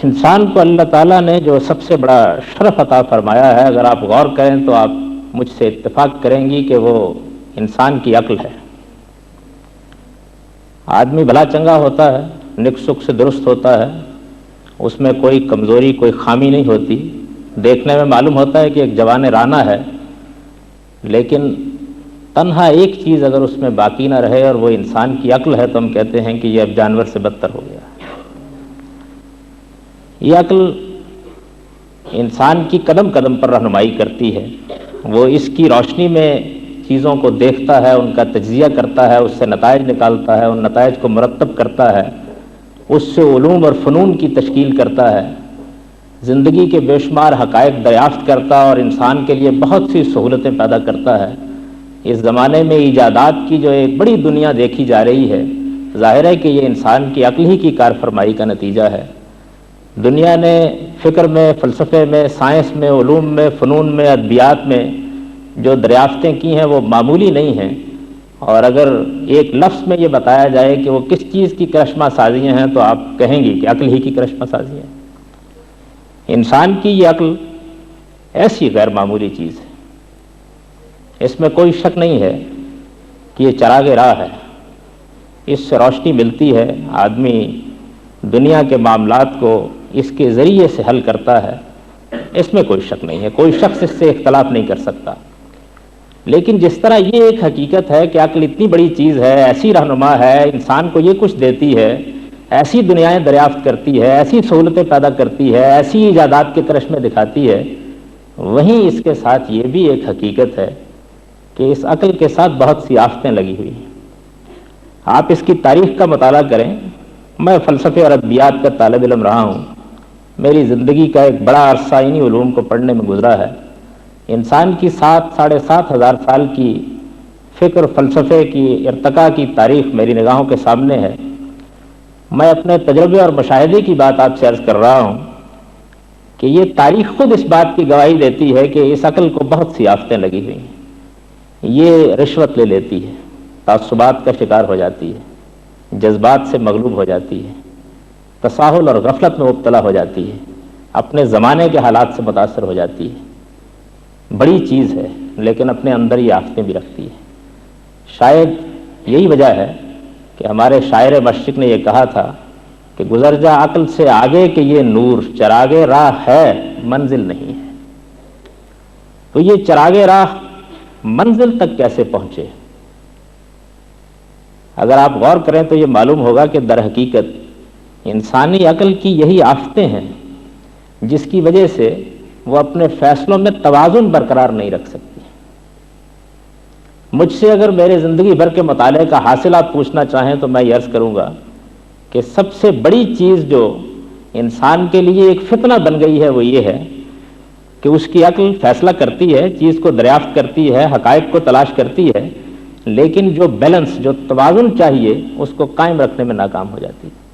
انسان کو اللہ تعالیٰ نے جو سب سے بڑا شرف عطا فرمایا ہے، اگر آپ غور کریں تو آپ مجھ سے اتفاق کریں گی کہ وہ انسان کی عقل ہے۔ آدمی بھلا چنگا ہوتا ہے، نک سک سے درست ہوتا ہے، اس میں کوئی کمزوری کوئی خامی نہیں ہوتی، دیکھنے میں معلوم ہوتا ہے کہ ایک جوان رانا ہے، لیکن تنہا ایک چیز اگر اس میں باقی نہ رہے اور وہ انسان کی عقل ہے تو ہم کہتے ہیں کہ یہ اب جانور سے بدتر ہو گیا۔ یہ عقل انسان کی قدم قدم پر رہنمائی کرتی ہے، وہ اس کی روشنی میں چیزوں کو دیکھتا ہے، ان کا تجزیہ کرتا ہے، اس سے نتائج نکالتا ہے، ان نتائج کو مرتب کرتا ہے، اس سے علوم اور فنون کی تشکیل کرتا ہے، زندگی کے بے شمار حقائق دریافت کرتا اور انسان کے لیے بہت سی سہولتیں پیدا کرتا ہے۔ اس زمانے میں ایجادات کی جو ایک بڑی دنیا دیکھی جا رہی ہے، ظاہر ہے کہ یہ انسان کی عقل ہی کی کار فرمائی کا نتیجہ ہے۔ دنیا نے فکر میں، فلسفے میں، سائنس میں، علوم میں، فنون میں، ادبیات میں جو دریافتیں کی ہیں وہ معمولی نہیں ہیں، اور اگر ایک لفظ میں یہ بتایا جائے کہ وہ کس چیز کی کرشمہ سازیاں ہیں تو آپ کہیں گی کہ عقل ہی کی کرشمہ سازیاں ہیں۔ انسان کی یہ عقل ایسی غیر معمولی چیز ہے، اس میں کوئی شک نہیں ہے کہ یہ چراغ راہ ہے، اس سے روشنی ملتی ہے، آدمی دنیا کے معاملات کو اس کے ذریعے سے حل کرتا ہے، اس میں کوئی شک نہیں ہے، کوئی شخص اس سے اختلاف نہیں کر سکتا۔ لیکن جس طرح یہ ایک حقیقت ہے کہ عقل اتنی بڑی چیز ہے، ایسی رہنما ہے، انسان کو یہ کچھ دیتی ہے، ایسی دنیایں دریافت کرتی ہے، ایسی سہولتیں پیدا کرتی ہے، ایسی ایجادات کے کرشمے دکھاتی ہے، وہیں اس کے ساتھ یہ بھی ایک حقیقت ہے کہ اس عقل کے ساتھ بہت سی آفتیں لگی ہوئی ہیں۔ آپ اس کی تاریخ کا مطالعہ کریں، میں فلسفے اور ادبیات کا طالب علم رہا ہوں، میری زندگی کا ایک بڑا عرصہ انہی علوم کو پڑھنے میں گزرا ہے۔ انسان کی 7,500 ہزار سال کی فکر فلسفے کی ارتقاء کی تاریخ میری نگاہوں کے سامنے ہے۔ میں اپنے تجربے اور مشاہدے کی بات آپ سے عرض کر رہا ہوں کہ یہ تاریخ خود اس بات کی گواہی دیتی ہے کہ اس عقل کو بہت سی آفتیں لگی ہوئی ہیں۔ یہ رشوت لے لیتی ہے، تعصبات کا شکار ہو جاتی ہے، جذبات سے مغلوب ہو جاتی ہے، تساہل اور غفلت میں مبتلا ہو جاتی ہے، اپنے زمانے کے حالات سے متاثر ہو جاتی ہے۔ بڑی چیز ہے لیکن اپنے اندر یہ آفتیں بھی رکھتی ہے۔ شاید یہی وجہ ہے کہ ہمارے شاعر مشرق نے یہ کہا تھا کہ گزر جا عقل سے آگے کہ یہ نور چراغ راہ ہے منزل نہیں ہے۔ تو یہ چراغ راہ منزل تک کیسے پہنچے؟ اگر آپ غور کریں تو یہ معلوم ہوگا کہ در حقیقت انسانی عقل کی یہی آفتیں ہیں جس کی وجہ سے وہ اپنے فیصلوں میں توازن برقرار نہیں رکھ سکتی۔ مجھ سے اگر میرے زندگی بھر کے مطالعے کا حاصل آپ پوچھنا چاہیں تو میں یہ عرض کروں گا کہ سب سے بڑی چیز جو انسان کے لیے ایک فتنہ بن گئی ہے وہ یہ ہے کہ اس کی عقل فیصلہ کرتی ہے، چیز کو دریافت کرتی ہے، حقائق کو تلاش کرتی ہے، لیکن جو بیلنس، جو توازن چاہیے اس کو قائم رکھنے میں ناکام ہو جاتی ہے۔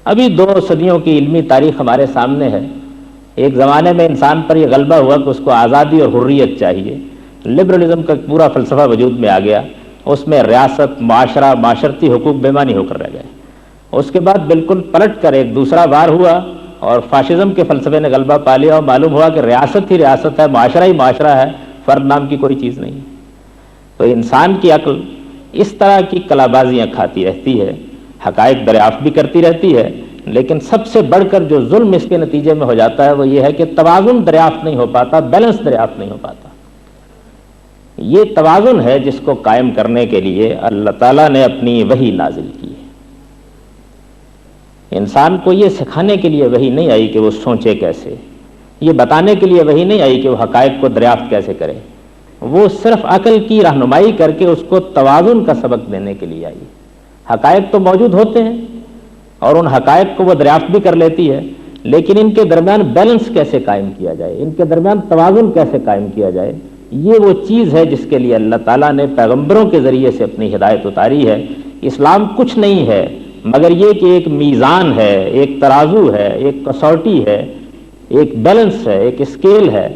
ابھی 2 صدیوں کی علمی تاریخ ہمارے سامنے ہے۔ ایک زمانے میں انسان پر یہ غلبہ ہوا کہ اس کو آزادی اور حریت چاہیے، لبرلزم کا پورا فلسفہ وجود میں آ گیا، اس میں ریاست، معاشرہ، معاشرتی حقوق بے معنی ہو کر رہ گئے۔ اس کے بعد بالکل پلٹ کر ایک دوسرا وار ہوا اور فاشزم کے فلسفے نے غلبہ پا لیا اور معلوم ہوا کہ ریاست ہی ریاست ہے، معاشرہ ہی معاشرہ ہے، فرد نام کی کوئی چیز نہیں۔ تو انسان کی عقل اس طرح کی کلابازیاں کھاتی رہتی ہے، حقائق دریافت بھی کرتی رہتی ہے، لیکن سب سے بڑھ کر جو ظلم اس کے نتیجے میں ہو جاتا ہے وہ یہ ہے کہ توازن دریافت نہیں ہو پاتا، بیلنس دریافت نہیں ہو پاتا۔ یہ توازن ہے جس کو قائم کرنے کے لیے اللہ تعالیٰ نے اپنی وحی نازل کی ہے۔ انسان کو یہ سکھانے کے لیے وحی نہیں آئی کہ وہ سوچے کیسے، یہ بتانے کے لیے وحی نہیں آئی کہ وہ حقائق کو دریافت کیسے کرے، وہ صرف عقل کی رہنمائی کر کے اس کو توازن کا سبق دینے کے لیے آئی۔ حقائق تو موجود ہوتے ہیں اور ان حقائق کو وہ دریافت بھی کر لیتی ہے، لیکن ان کے درمیان بیلنس کیسے قائم کیا جائے، ان کے درمیان توازن کیسے قائم کیا جائے، یہ وہ چیز ہے جس کے لیے اللہ تعالیٰ نے پیغمبروں کے ذریعے سے اپنی ہدایت اتاری ہے۔ اسلام کچھ نہیں ہے مگر یہ کہ ایک میزان ہے، ایک ترازو ہے، ایک کسوٹی ہے، ایک بیلنس ہے، ایک اسکیل ہے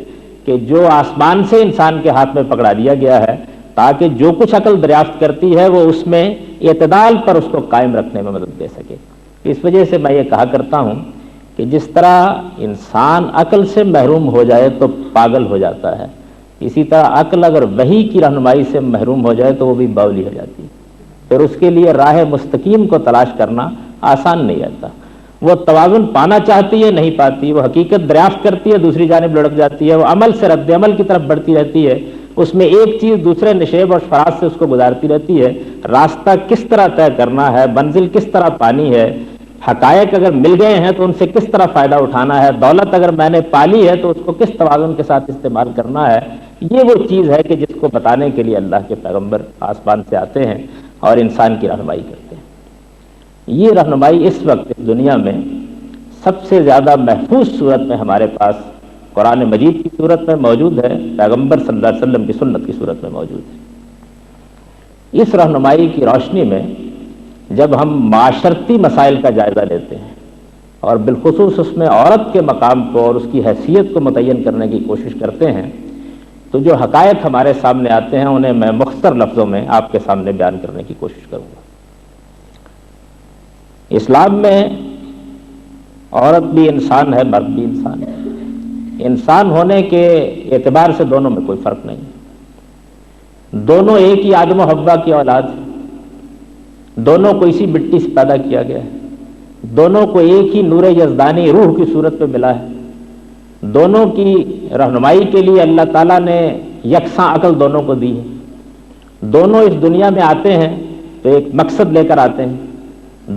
کہ جو آسمان سے انسان کے ہاتھ میں پکڑا دیا گیا ہے تاکہ جو کچھ عقل دریافت کرتی ہے وہ اس میں اعتدال پر اس کو قائم رکھنے میں مدد دے سکے۔ اس وجہ سے میں یہ کہا کرتا ہوں کہ جس طرح انسان عقل سے محروم ہو جائے تو پاگل ہو جاتا ہے، اسی طرح عقل اگر وحی کی رہنمائی سے محروم ہو جائے تو وہ بھی باولی ہو جاتی ہے۔ پھر اس کے لیے راہ مستقیم کو تلاش کرنا آسان نہیں رہتا۔ وہ توازن پانا چاہتی ہے، نہیں پاتی، وہ حقیقت دریافت کرتی ہے، دوسری جانب لڑک جاتی ہے، وہ عمل سے رد عمل کی طرف بڑھتی رہتی ہے، اس میں ایک چیز دوسرے نشیب اور فراز سے اس کو گزارتی رہتی ہے۔ راستہ کس طرح طے کرنا ہے، منزل کس طرح پانی ہے، حقائق اگر مل گئے ہیں تو ان سے کس طرح فائدہ اٹھانا ہے، دولت اگر میں نے پالی ہے تو اس کو کس توازن کے ساتھ استعمال کرنا ہے، یہ وہ چیز ہے کہ جس کو بتانے کے لیے اللہ کے پیغمبر آسمان سے آتے ہیں اور انسان کی رہنمائی کرتے ہیں۔ یہ رہنمائی اس وقت اس دنیا میں سب سے زیادہ محفوظ صورت میں ہمارے پاس قرآن مجید کی صورت میں موجود ہے، پیغمبر صلی اللہ علیہ وسلم کی سنت کی صورت میں موجود ہے۔ اس رہنمائی کی روشنی میں جب ہم معاشرتی مسائل کا جائزہ لیتے ہیں اور بالخصوص اس میں عورت کے مقام کو اور اس کی حیثیت کو متعین کرنے کی کوشش کرتے ہیں تو جو حقائق ہمارے سامنے آتے ہیں انہیں میں مختصر لفظوں میں آپ کے سامنے بیان کرنے کی کوشش کروں گا۔ اسلام میں عورت بھی انسان ہے، مرد بھی انسان ہے۔ انسان ہونے کے اعتبار سے دونوں میں کوئی فرق نہیں، دونوں ایک ہی آدم و حوا کی اولاد ہیں، دونوں کو اسی مٹی سے پیدا کیا گیا ہے، دونوں کو ایک ہی نور یزدانی روح کی صورت میں ملا ہے، دونوں کی رہنمائی کے لیے اللہ تعالیٰ نے یکساں عقل دونوں کو دی ہے، دونوں اس دنیا میں آتے ہیں تو ایک مقصد لے کر آتے ہیں،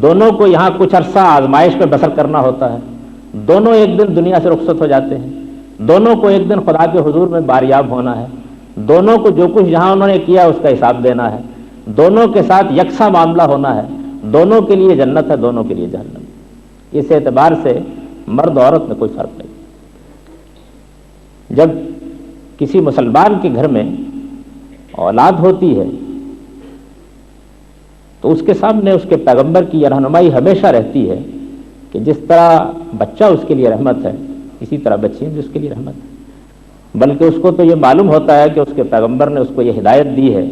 دونوں کو یہاں کچھ عرصہ آزمائش پہ بسر کرنا ہوتا ہے، دونوں ایک دن دنیا سے رخصت ہو جاتے ہیں، دونوں کو ایک دن خدا کے حضور میں باریاب ہونا ہے، دونوں کو جو کچھ یہاں انہوں نے کیا اس کا حساب دینا ہے، دونوں کے ساتھ یکساں معاملہ ہونا ہے، دونوں کے لیے جنت ہے، دونوں کے لیے جہنم۔ اس اعتبار سے مرد عورت میں کوئی فرق نہیں۔ جب کسی مسلمان کے گھر میں اولاد ہوتی ہے تو اس کے سامنے اس کے پیغمبر کی یہ رہنمائی ہمیشہ رہتی ہے کہ جس طرح بچہ اس کے لیے رحمت ہے اسی طرح بچی بھی اس کے لیے رحمت ہے، بلکہ اس کو تو یہ معلوم ہوتا ہے کہ اس کے پیغمبر نے اس کو یہ ہدایت دی ہے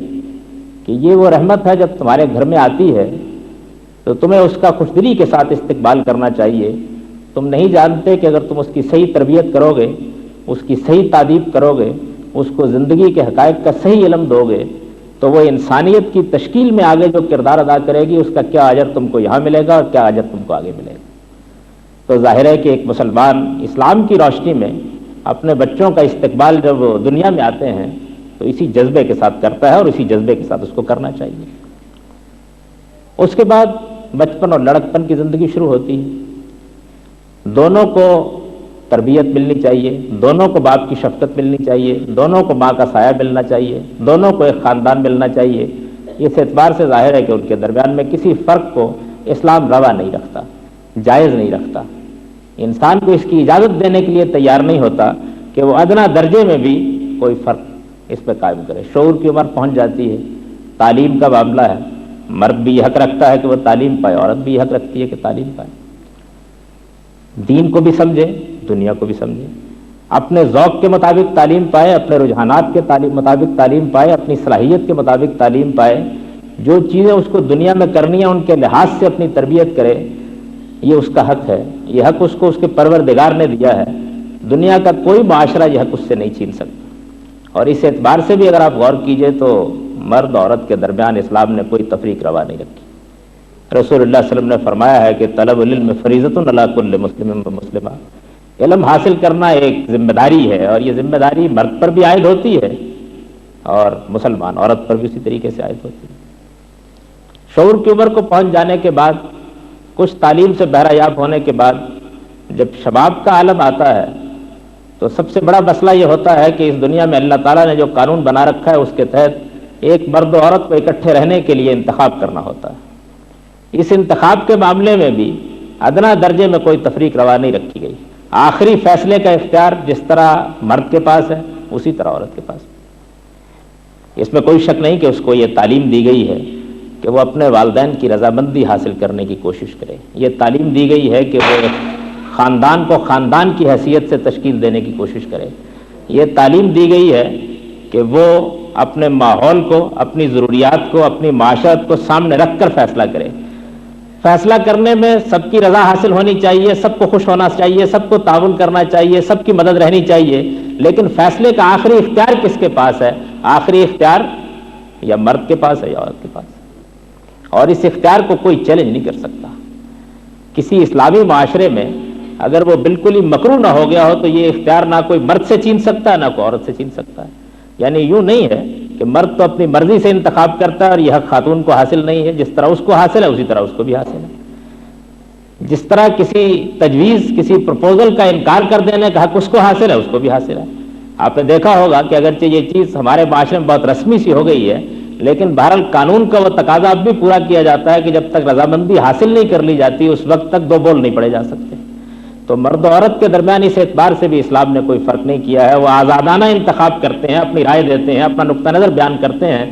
کہ یہ وہ رحمت ہے جب تمہارے گھر میں آتی ہے تو تمہیں اس کا خوشدلی کے ساتھ استقبال کرنا چاہیے۔ تم نہیں جانتے کہ اگر تم اس کی صحیح تربیت کرو گے، اس کی صحیح تعدیب کرو گے، اس کو زندگی کے حقائق کا صحیح علم دو گے تو وہ انسانیت کی تشکیل میں آگے جو کردار ادا کرے گی اس کا کیا اجر تم کو یہاں ملے گا اور کیا اجر تم کو آگے ملے گا۔ تو ظاہر ہے کہ ایک مسلمان اسلام کی روشنی میں اپنے بچوں کا استقبال جب وہ دنیا میں آتے ہیں تو اسی جذبے کے ساتھ کرتا ہے اور اسی جذبے کے ساتھ اس کو کرنا چاہیے۔ اس کے بعد بچپن اور لڑکپن کی زندگی شروع ہوتی ہے، دونوں کو تربیت ملنی چاہیے، دونوں کو باپ کی شفقت ملنی چاہیے، دونوں کو ماں کا سایہ ملنا چاہیے، دونوں کو ایک خاندان ملنا چاہیے۔ اس اعتبار سے ظاہر ہے کہ ان کے درمیان میں کسی فرق کو اسلام روا نہیں رکھتا، جائز نہیں رکھتا، انسان کو اس کی اجازت دینے کے لیے تیار نہیں ہوتا کہ وہ ادنا درجے میں بھی کوئی فرق اس پہ قائم کرے۔ شعور کی عمر پہنچ جاتی ہے، تعلیم کا معاملہ ہے، مرد بھی حق رکھتا ہے کہ وہ تعلیم پائے، عورت بھی حق رکھتی ہے کہ تعلیم پائے، دین کو بھی سمجھے، دنیا کو بھی سمجھے، اپنے ذوق کے مطابق تعلیم پائے، اپنے رجحانات کے مطابق تعلیم پائے، اپنی صلاحیت کے مطابق تعلیم پائے، جو چیزیں اس کو دنیا میں کرنی ہیں ان کے لحاظ سے اپنی تربیت کرے، یہ اس کا حق ہے، یہ حق اس کو اس کے پروردگار نے دیا ہے، دنیا کا کوئی معاشرہ یہ حق اس سے نہیں چھین سکتا۔ اور اس اعتبار سے بھی اگر آپ غور کیجئے تو مرد عورت کے درمیان اسلام نے کوئی تفریق روا نہیں رکھی۔ رسول اللہ صلی اللہ علیہ وسلم نے فرمایا ہے کہ طلب العلم فریضۃ علی کل مسلم و مسلمہ، علم حاصل کرنا ایک ذمہ داری ہے اور یہ ذمہ داری مرد پر بھی عائد ہوتی ہے اور مسلمان عورت پر بھی اسی طریقے سے عائد ہوتی ہے۔ شعور کی عمر کو پہنچ جانے کے بعد، کچھ تعلیم سے بہرہ یاب ہونے کے بعد جب شباب کا عالم آتا ہے تو سب سے بڑا مسئلہ یہ ہوتا ہے کہ اس دنیا میں اللہ تعالیٰ نے جو قانون بنا رکھا ہے اس کے تحت ایک مرد و عورت کو اکٹھے رہنے کے لیے انتخاب کرنا ہوتا ہے۔ اس انتخاب کے معاملے میں بھی ادنا درجے میں کوئی تفریق روا نہیں رکھی گئی، آخری فیصلے کا اختیار جس طرح مرد کے پاس ہے اسی طرح عورت کے پاس۔ اس میں کوئی شک نہیں کہ اس کو یہ تعلیم دی گئی ہے کہ وہ اپنے والدین کی رضامندی حاصل کرنے کی کوشش کرے، یہ تعلیم دی گئی ہے کہ وہ خاندان کو خاندان کی حیثیت سے تشکیل دینے کی کوشش کرے، یہ تعلیم دی گئی ہے کہ وہ اپنے ماحول کو، اپنی ضروریات کو، اپنی معاشرت کو سامنے رکھ کر فیصلہ کرے۔ فیصلہ کرنے میں سب کی رضا حاصل ہونی چاہیے، سب کو خوش ہونا چاہیے، سب کو تعاون کرنا چاہیے، سب کی مدد رہنی چاہیے، لیکن فیصلے کا آخری اختیار کس کے پاس ہے؟ آخری اختیار یا مرد کے پاس ہے یا عورت کے پاس ہے، اور اس اختیار کو کوئی چیلنج نہیں کر سکتا۔ کسی اسلامی معاشرے میں اگر وہ بالکل ہی مکروہ نہ ہو گیا ہو تو یہ اختیار نہ کوئی مرد سے چھین سکتا ہے نہ کوئی عورت سے چھین سکتا ہے۔ یعنی یوں نہیں ہے کہ مرد تو اپنی مرضی سے انتخاب کرتا ہے اور یہ حق خاتون کو حاصل نہیں ہے، جس طرح اس کو حاصل ہے اسی طرح اس کو بھی حاصل ہے۔ جس طرح کسی تجویز، کسی پرپوزل کا انکار کر دینے کا حق اس کو حاصل ہے اس کو بھی حاصل ہے۔ آپ نے دیکھا ہوگا کہ اگرچہ یہ چیز ہمارے معاشرے میں بہت رسمی سی ہو گئی ہے، لیکن بہرحال قانون کا وہ تقاضا اب بھی پورا کیا جاتا ہے کہ جب تک رضامندی حاصل نہیں کر لی جاتی اس وقت تک دو بول نہیں پڑے جا سکتے۔ تو مرد و عورت کے درمیان اس اعتبار سے بھی اسلام نے کوئی فرق نہیں کیا ہے، وہ آزادانہ انتخاب کرتے ہیں، اپنی رائے دیتے ہیں، اپنا نقطہ نظر بیان کرتے ہیں۔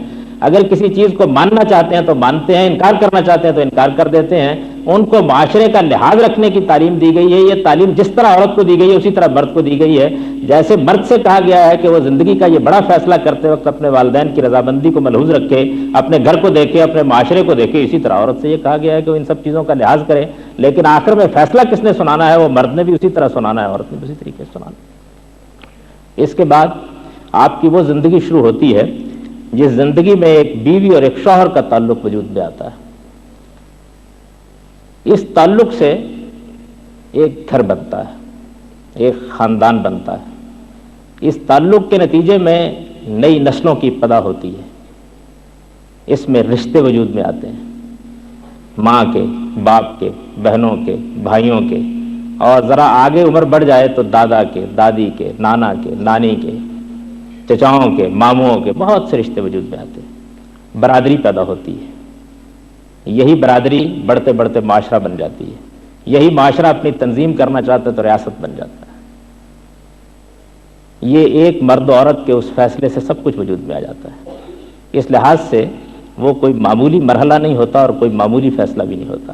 اگر کسی چیز کو ماننا چاہتے ہیں تو مانتے ہیں، انکار کرنا چاہتے ہیں تو انکار کر دیتے ہیں۔ ان کو معاشرے کا لحاظ رکھنے کی تعلیم دی گئی ہے۔ یہ تعلیم جس طرح عورت کو دی گئی ہے اسی طرح مرد کو دی گئی ہے۔ جیسے مرد سے کہا گیا ہے کہ وہ زندگی کا یہ بڑا فیصلہ کرتے وقت اپنے والدین کی رضامندی کو ملحوظ رکھے، اپنے گھر کو دیکھے، اپنے معاشرے کو دیکھے، اسی طرح عورت سے یہ کہا گیا ہے کہ وہ ان سب چیزوں کا لحاظ کرے، لیکن آخر میں فیصلہ کس نے سنانا ہے؟ وہ مرد نے بھی اسی طرح سنانا ہے، عورت نے بھی اسی طریقے سے سنانا ہے۔ اس کے بعد آپ کی وہ زندگی شروع ہوتی ہے جس زندگی میں ایک بیوی اور ایک شوہر کا تعلق وجود میں آتا ہے۔ اس تعلق سے ایک گھر بنتا ہے، ایک خاندان بنتا ہے۔ اس تعلق کے نتیجے میں نئی نسلوں کی پیدا ہوتی ہے، اس میں رشتے وجود میں آتے ہیں، ماں کے، باپ کے، بہنوں کے، بھائیوں کے، اور ذرا آگے عمر بڑھ جائے تو دادا کے، دادی کے، نانا کے، نانی کے، چچاؤں کے، ماموں کے، بہت سے رشتے وجود میں آتے ہیں۔ برادری پیدا ہوتی ہے، یہی برادری بڑھتے بڑھتے معاشرہ بن جاتی ہے، یہی معاشرہ اپنی تنظیم کرنا چاہتا ہے تو ریاست بن جاتا ہے۔ یہ ایک مرد و عورت کے اس فیصلے سے سب کچھ وجود میں آ جاتا ہے۔ اس لحاظ سے وہ کوئی معمولی مرحلہ نہیں ہوتا اور کوئی معمولی فیصلہ بھی نہیں ہوتا،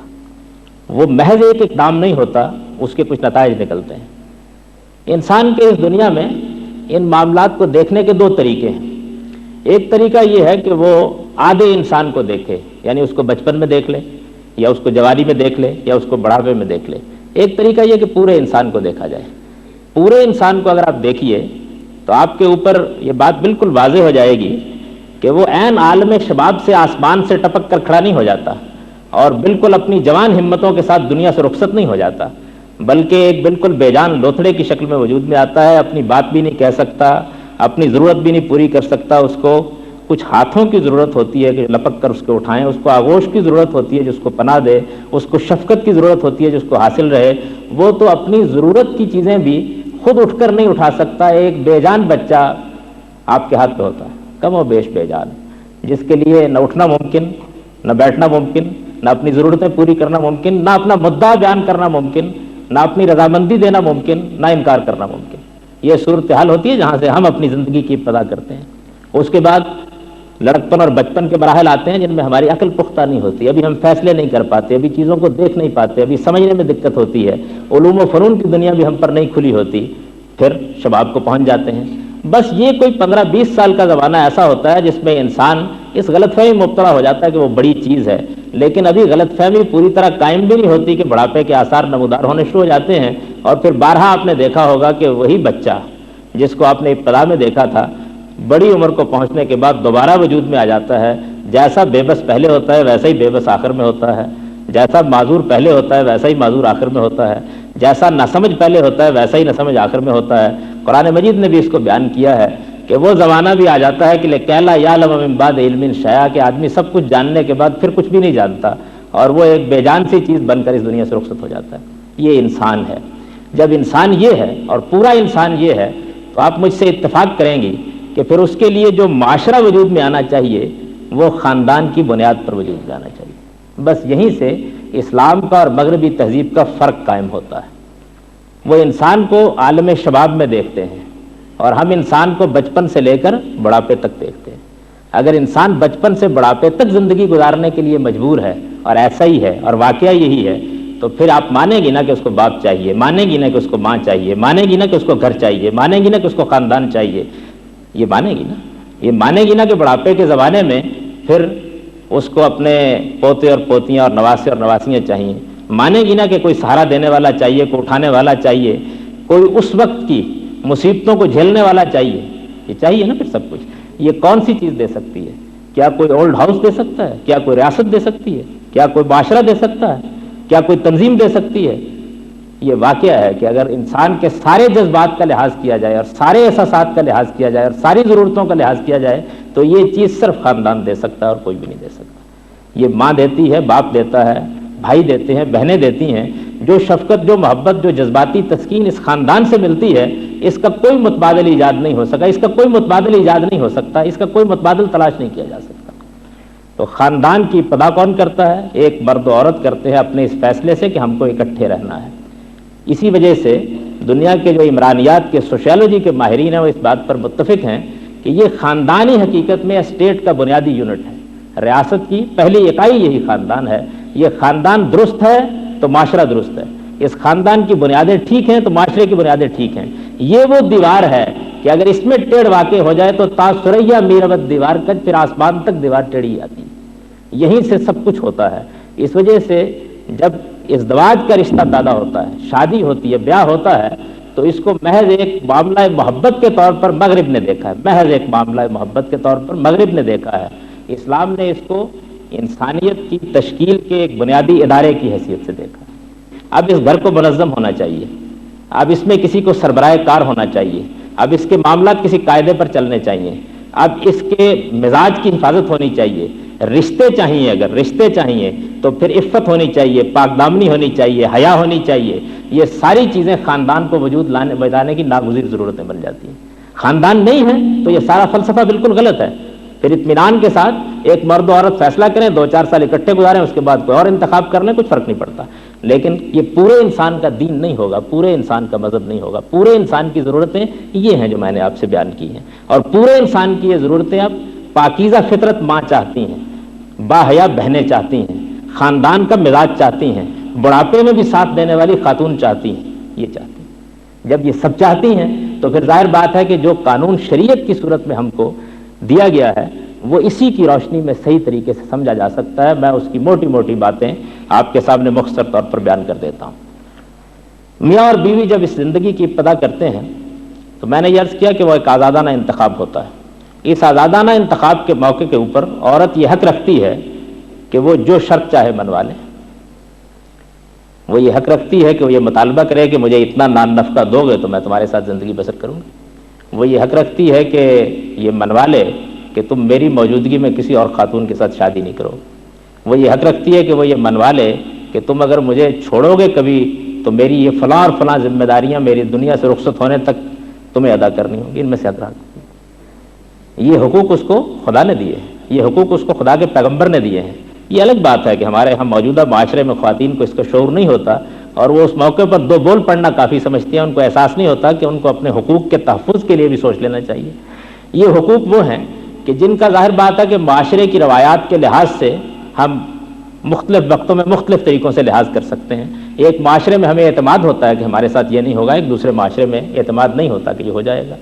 وہ محض ایک اقدام نہیں ہوتا، اس کے کچھ نتائج نکلتے ہیں۔ انسان کے اس دنیا میں ان معاملات کو دیکھنے کے دو طریقے ہیں۔ ایک طریقہ یہ ہے کہ وہ آدھے انسان کو دیکھے، یعنی اس کو بچپن میں دیکھ لے یا اس کو جوانی میں دیکھ لے یا اس کو بڑھاپے میں دیکھ لے۔ ایک طریقہ یہ کہ پورے انسان کو دیکھا جائے۔ پورے انسان کو اگر آپ دیکھیے تو آپ کے اوپر یہ بات بالکل واضح ہو جائے گی کہ وہ عین عالم شباب سے آسمان سے ٹپک کر کھڑا نہیں ہو جاتا اور بالکل اپنی جوان ہمتوں کے ساتھ دنیا سے رخصت نہیں ہو جاتا، بلکہ ایک بالکل بے جان لوتھڑے کی شکل میں وجود میں آتا ہے۔ اپنی بات بھی نہیں کہہ سکتا، اپنی ضرورت بھی نہیں پوری کر سکتا، اس کو کچھ ہاتھوں کی ضرورت ہوتی ہے کہ لپک کر اس کو اٹھائیں، اس کو آغوش کی ضرورت ہوتی ہے جس کو پناہ دے، اس کو شفقت کی ضرورت ہوتی ہے جس کو حاصل رہے۔ وہ تو اپنی ضرورت کی چیزیں بھی خود اٹھ کر نہیں اٹھا سکتا۔ ایک بے جان بچہ آپ کے ہاتھ پہ ہوتا ہے، کم و بیش بے جان، جس کے لیے نہ اٹھنا ممکن، نہ بیٹھنا ممکن، نہ اپنی ضرورتیں پوری کرنا ممکن، نہ اپنا مدعا بیان کرنا ممکن، نہ اپنی رضامندی دینا ممکن، نہ انکار کرنا ممکن۔ یہ صورتحال ہوتی ہے جہاں سے ہم اپنی زندگی کی ابتدا کرتے ہیں۔ اس کے بعد لڑکپن اور بچپن کے مراحل آتے ہیں جن میں ہماری عقل پختہ نہیں ہوتی، ابھی ہم فیصلے نہیں کر پاتے، ابھی چیزوں کو دیکھ نہیں پاتے، ابھی سمجھنے میں دقت ہوتی ہے، علوم و فنون کی دنیا بھی ہم پر نہیں کھلی ہوتی۔ پھر شباب کو پہنچ جاتے ہیں۔ بس یہ کوئی 15-20 سال کا زمانہ ایسا ہوتا ہے جس میں انسان اس غلط فہمی میں مبتلا ہو جاتا ہے کہ وہ بڑی چیز ہے، لیکن ابھی غلط فہمی پوری طرح قائم بھی نہیں ہوتی کہ بڑھاپے کے آثار نمودار ہونے شروع ہو جاتے ہیں، اور پھر بارہا آپ نے دیکھا ہوگا کہ وہی بچہ جس کو آپ نے ابتدا میں دیکھا تھا بڑی عمر کو پہنچنے کے بعد دوبارہ وجود میں آ جاتا ہے۔ جیسا بے بس پہلے ہوتا ہے ویسا ہی بے بس آخر میں ہوتا ہے، جیسا معذور پہلے ہوتا ہے ویسا ہی معذور آخر میں ہوتا ہے، جیسا ناسمجھ پہلے ہوتا ہے ویسا ہی ناسمجھ آخر میں ہوتا ہے۔ قرآن مجید نے بھی اس کو بیان کیا ہے کہ وہ زمانہ بھی آ جاتا ہے کہ لَا یعلم من بعد علم شیئا، کہ آدمی سب کچھ جاننے کے بعد پھر کچھ بھی نہیں جانتا اور وہ ایک بے جان سی چیز بن کر اس دنیا سے رخصت ہو جاتا ہے۔ یہ انسان ہے۔ جب انسان یہ ہے اور پورا انسان یہ ہے تو آپ مجھ سے اتفاق کریں گی کہ پھر اس کے لیے جو معاشرہ وجود میں آنا چاہیے وہ خاندان کی بنیاد پر وجود میں آنا چاہیے۔ بس یہیں سے اسلام کا اور مغربی تہذیب کا فرق قائم ہوتا ہے۔ وہ انسان کو عالم شباب میں دیکھتے ہیں اور ہم انسان کو بچپن سے لے کر بڑھاپے تک دیکھتے ہیں۔ اگر انسان بچپن سے بڑھاپے تک زندگی گزارنے کے لیے مجبور ہے اور ایسا ہی ہے اور واقعہ یہی ہے، تو پھر آپ مانیں گی نا کہ اس کو باپ چاہیے، مانیں گی نا کہ اس کو ماں چاہیے، مانیں گی نا کہ اس کو گھر چاہیے، مانیں گی نا کہ اس کو خاندان چاہیے، یہ مانے گی نا، یہ مانے گی نا کہ بڑھاپے کے زمانے میں پھر اس کو اپنے پوتے اور پوتیاں اور نواسے اور نواسیاں چاہیے، مانے گی نا کہ کوئی سہارا دینے والا چاہیے، کوئی اٹھانے والا چاہیے، کوئی اس وقت کی مصیبتوں کو جھیلنے والا چاہیے، یہ چاہیے نا پھر سب کچھ۔ یہ کون سی چیز دے سکتی ہے؟ کیا کوئی اولڈ ہاؤس دے سکتا ہے؟ کیا کوئی ریاست دے سکتی ہے؟ کیا کوئی معاشرہ دے سکتا ہے؟ کیا کوئی تنظیم دے سکتی ہے؟ یہ واقعہ ہے کہ اگر انسان کے سارے جذبات کا لحاظ کیا جائے اور سارے احساسات کا لحاظ کیا جائے اور ساری ضرورتوں کا لحاظ کیا جائے تو یہ چیز صرف خاندان دے سکتا ہے اور کوئی بھی نہیں دے سکتا۔ یہ ماں دیتی ہے، باپ دیتا ہے، بھائی دیتے ہیں، بہنیں دیتی ہیں۔ جو شفقت، جو محبت، جو جذباتی تسکین اس خاندان سے ملتی ہے، اس کا کوئی متبادل ایجاد نہیں ہو سکا، اس کا کوئی متبادل ایجاد نہیں ہو سکتا، اس کا کوئی متبادل تلاش نہیں کیا جا سکتا۔ تو خاندان کی ابتدا کون کرتا ہے؟ ایک مرد و عورت کرتے ہیں اپنے اس فیصلے سے کہ ہم کو اکٹھے رہنا ہے۔ اسی وجہ سے دنیا کے جو عمرانیات کے سوشیالوجی کے ماہرین ہیں وہ اس بات پر متفق ہیں کہ یہ خاندانی حقیقت میں اسٹیٹ کا بنیادی یونٹ ہے، ریاست کی پہلی اکائی یہی خاندان ہے۔ یہ خاندان درست ہے تو معاشرہ درست ہے، اس خاندان کی بنیادیں ٹھیک ہیں تو معاشرے کی بنیادیں ٹھیک ہیں۔ یہ وہ دیوار ہے کہ اگر اس میں ٹیڑھ واقع ہو جائے تو تا ثریا میربت دیوار کا پھر آسمان تک دیوار ٹیڑھی آتی ہے۔ یہیں سے سب کچھ ہوتا ہے۔ اس وجہ سے جب ازدواج کا رشتہ پیدا ہوتا ہے، شادی ہوتی ہے، بیاہ ہوتا ہے، تو اس کو محض ایک معاملہ محبت کے طور پر مغرب نے دیکھا ہے، محض ایک معاملہ محبت کے طور پر مغرب نے دیکھا ہے۔ اسلام نے اس کو انسانیت کی تشکیل کے ایک بنیادی ادارے کی حیثیت سے دیکھا۔ اب اس گھر کو منظم ہونا چاہیے، اب اس میں کسی کو سربراہ کار ہونا چاہیے، اب اس کے معاملات کسی قاعدے پر چلنے چاہیے، اب اس کے مزاج کی حفاظت ہونی چاہیے، رشتے چاہیے، اگر رشتے چاہیے تو پھر عفت ہونی چاہیے، پاک دامنی ہونی چاہیے، حیا ہونی چاہیے۔ یہ ساری چیزیں خاندان کو وجود لانے کی ناگزیر ضرورتیں بن جاتی ہیں۔ خاندان نہیں ہے تو یہ سارا فلسفہ بالکل غلط ہے۔ پھر اطمینان کے ساتھ ایک مرد و عورت فیصلہ کریں، 2-4 سال اکٹھے گزاریں، اس کے بعد کوئی اور انتخاب کر لیں، کچھ فرق نہیں پڑتا۔ لیکن یہ پورے انسان کا دین نہیں ہوگا، پورے انسان کا مذہب نہیں ہوگا۔ پورے انسان کی ضرورتیں یہ ہیں جو میں نے آپ سے بیان کی ہیں، اور پورے انسان کی یہ ضرورتیں اب پاکیزہ فطرت ماں چاہتی ہیں، باحیا بہنیں چاہتی ہیں، خاندان کا مزاج چاہتی ہیں، بڑھاپے میں بھی ساتھ دینے والی خاتون چاہتی ہیں، یہ چاہتی ہیں۔ جب یہ سب چاہتی ہیں تو پھر ظاہر بات ہے کہ جو قانون شریعت کی صورت میں ہم کو دیا گیا ہے وہ اسی کی روشنی میں صحیح طریقے سے سمجھا جا سکتا ہے۔ میں اس کی موٹی موٹی باتیں آپ کے سامنے مختصر طور پر بیان کر دیتا ہوں۔ میاں اور بیوی جب اس زندگی کی ابتدا کرتے ہیں تو میں نے یہ عرض کیا کہ وہ ایک آزادانہ انتخاب ہوتا ہے۔ اس آزادانہ انتخاب کے موقع کے اوپر عورت یہ حق رکھتی ہے کہ وہ جو شرط چاہے منوا لے۔ وہ یہ حق رکھتی ہے کہ وہ یہ مطالبہ کرے کہ مجھے اتنا نان نفقہ دو گے تو میں تمہارے ساتھ زندگی بسر کروں گی۔ وہ یہ حق رکھتی ہے کہ یہ منوا لے کہ تم میری موجودگی میں کسی اور خاتون کے ساتھ شادی نہیں کرو۔ وہ یہ حق رکھتی ہے کہ وہ یہ منوا لے کہ تم اگر مجھے چھوڑو گے کبھی تو میری یہ فلاں اور فلاں ذمہ داریاں میری دنیا سے رخصت ہونے تک تمہیں ادا کرنی ہوں گی۔ ان میں سے حق رکھتی ہے۔ یہ حقوق اس کو خدا نے دیے ہیں، یہ حقوق اس کو خدا کے پیغمبر نے دیے ہیں۔ یہ الگ بات ہے کہ ہمارے ہم موجودہ معاشرے میں خواتین کو اس کا شعور نہیں ہوتا اور وہ اس موقع پر دو بول پڑھنا کافی سمجھتی ہیں، ان کو احساس نہیں ہوتا کہ ان کو اپنے حقوق کے تحفظ کے لیے بھی سوچ لینا چاہیے۔ یہ حقوق وہ ہیں کہ جن کا ظاہر بات ہے کہ معاشرے کی روایات کے لحاظ سے ہم مختلف وقتوں میں مختلف طریقوں سے لحاظ کر سکتے ہیں۔ ایک معاشرے میں ہمیں اعتماد ہوتا ہے کہ ہمارے ساتھ یہ نہیں ہوگا، ایک دوسرے معاشرے میں اعتماد نہیں ہوتا کہ یہ ہو جائے گا۔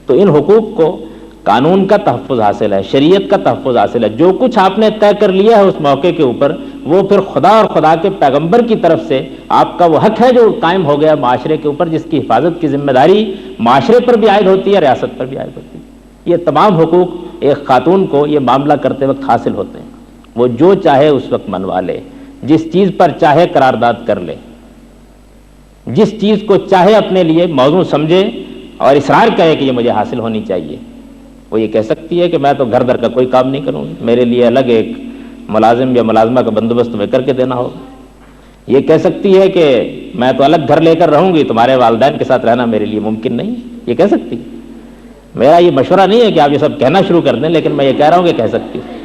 تو ان حقوق کو قانون کا تحفظ حاصل ہے، شریعت کا تحفظ حاصل ہے۔ جو کچھ آپ نے طے کر لیا ہے اس موقع کے اوپر وہ پھر خدا اور خدا کے پیغمبر کی طرف سے آپ کا وہ حق ہے جو قائم ہو گیا معاشرے کے اوپر، جس کی حفاظت کی ذمہ داری معاشرے پر بھی عائد ہوتی ہے، ریاست پر بھی عائد ہوتی ہے۔ یہ تمام حقوق ایک خاتون کو یہ معاملہ کرتے وقت حاصل ہوتے ہیں۔ وہ جو چاہے اس وقت منوا لے، جس چیز پر چاہے قرارداد کر لے، جس چیز کو چاہے اپنے لیے موضوع سمجھے اور اصرار کرے کہ یہ مجھے حاصل ہونی چاہیے۔ وہ یہ کہہ سکتی ہے کہ میں تو گھر در کا کوئی کام نہیں کروں گی، میرے لیے الگ ایک ملازم یا ملازمہ کا بندوبست تمہیں کر کے دینا ہوگا۔ یہ کہہ سکتی ہے کہ میں تو الگ گھر لے کر رہوں گی، تمہارے والدین کے ساتھ رہنا میرے لیے ممکن نہیں۔ یہ کہہ سکتی ہے۔ میرا یہ مشورہ نہیں ہے کہ آپ یہ سب کہنا شروع کر دیں، لیکن میں یہ کہہ رہا ہوں کہ کہہ سکتی ہوں،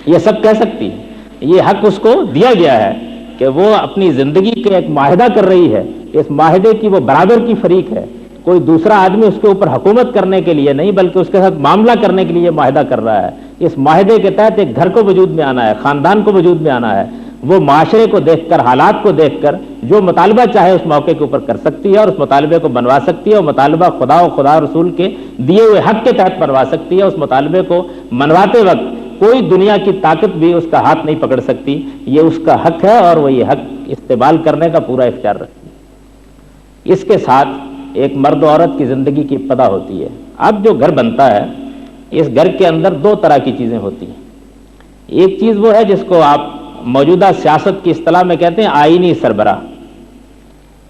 یہ سب کہہ سکتی ہے۔ یہ حق اس کو دیا گیا ہے کہ وہ اپنی زندگی کے ایک معاہدہ کر رہی ہے، اس معاہدے کی وہ برابر کی فریق ہے۔ کوئی دوسرا آدمی اس کے اوپر حکومت کرنے کے لیے نہیں بلکہ اس کے ساتھ معاملہ کرنے کے لیے معاہدہ کر رہا ہے۔ اس معاہدے کے تحت ایک گھر کو وجود میں آنا ہے، خاندان کو وجود میں آنا ہے۔ وہ معاشرے کو دیکھ کر، حالات کو دیکھ کر جو مطالبہ چاہے اس موقع کے اوپر کر سکتی ہے اور اس مطالبے کو بنوا سکتی ہے، اور مطالبہ خدا و خدا رسول کے دیے ہوئے حق کے تحت بنوا سکتی ہے۔ اس مطالبے کو منواتے وقت کوئی دنیا کی طاقت بھی اس کا ہاتھ نہیں پکڑ سکتی، یہ اس کا حق ہے اور وہ یہ حق استعمال کرنے کا پورا اختیار رکھتی ہے۔ اس کے ساتھ ایک مرد و عورت کی زندگی کی ابتدا ہوتی ہے۔ اب جو گھر بنتا ہے، اس گھر کے اندر دو طرح کی چیزیں ہوتی ہیں۔ ایک چیز وہ ہے جس کو آپ موجودہ سیاست کی اصطلاح میں کہتے ہیں آئینی سربراہ،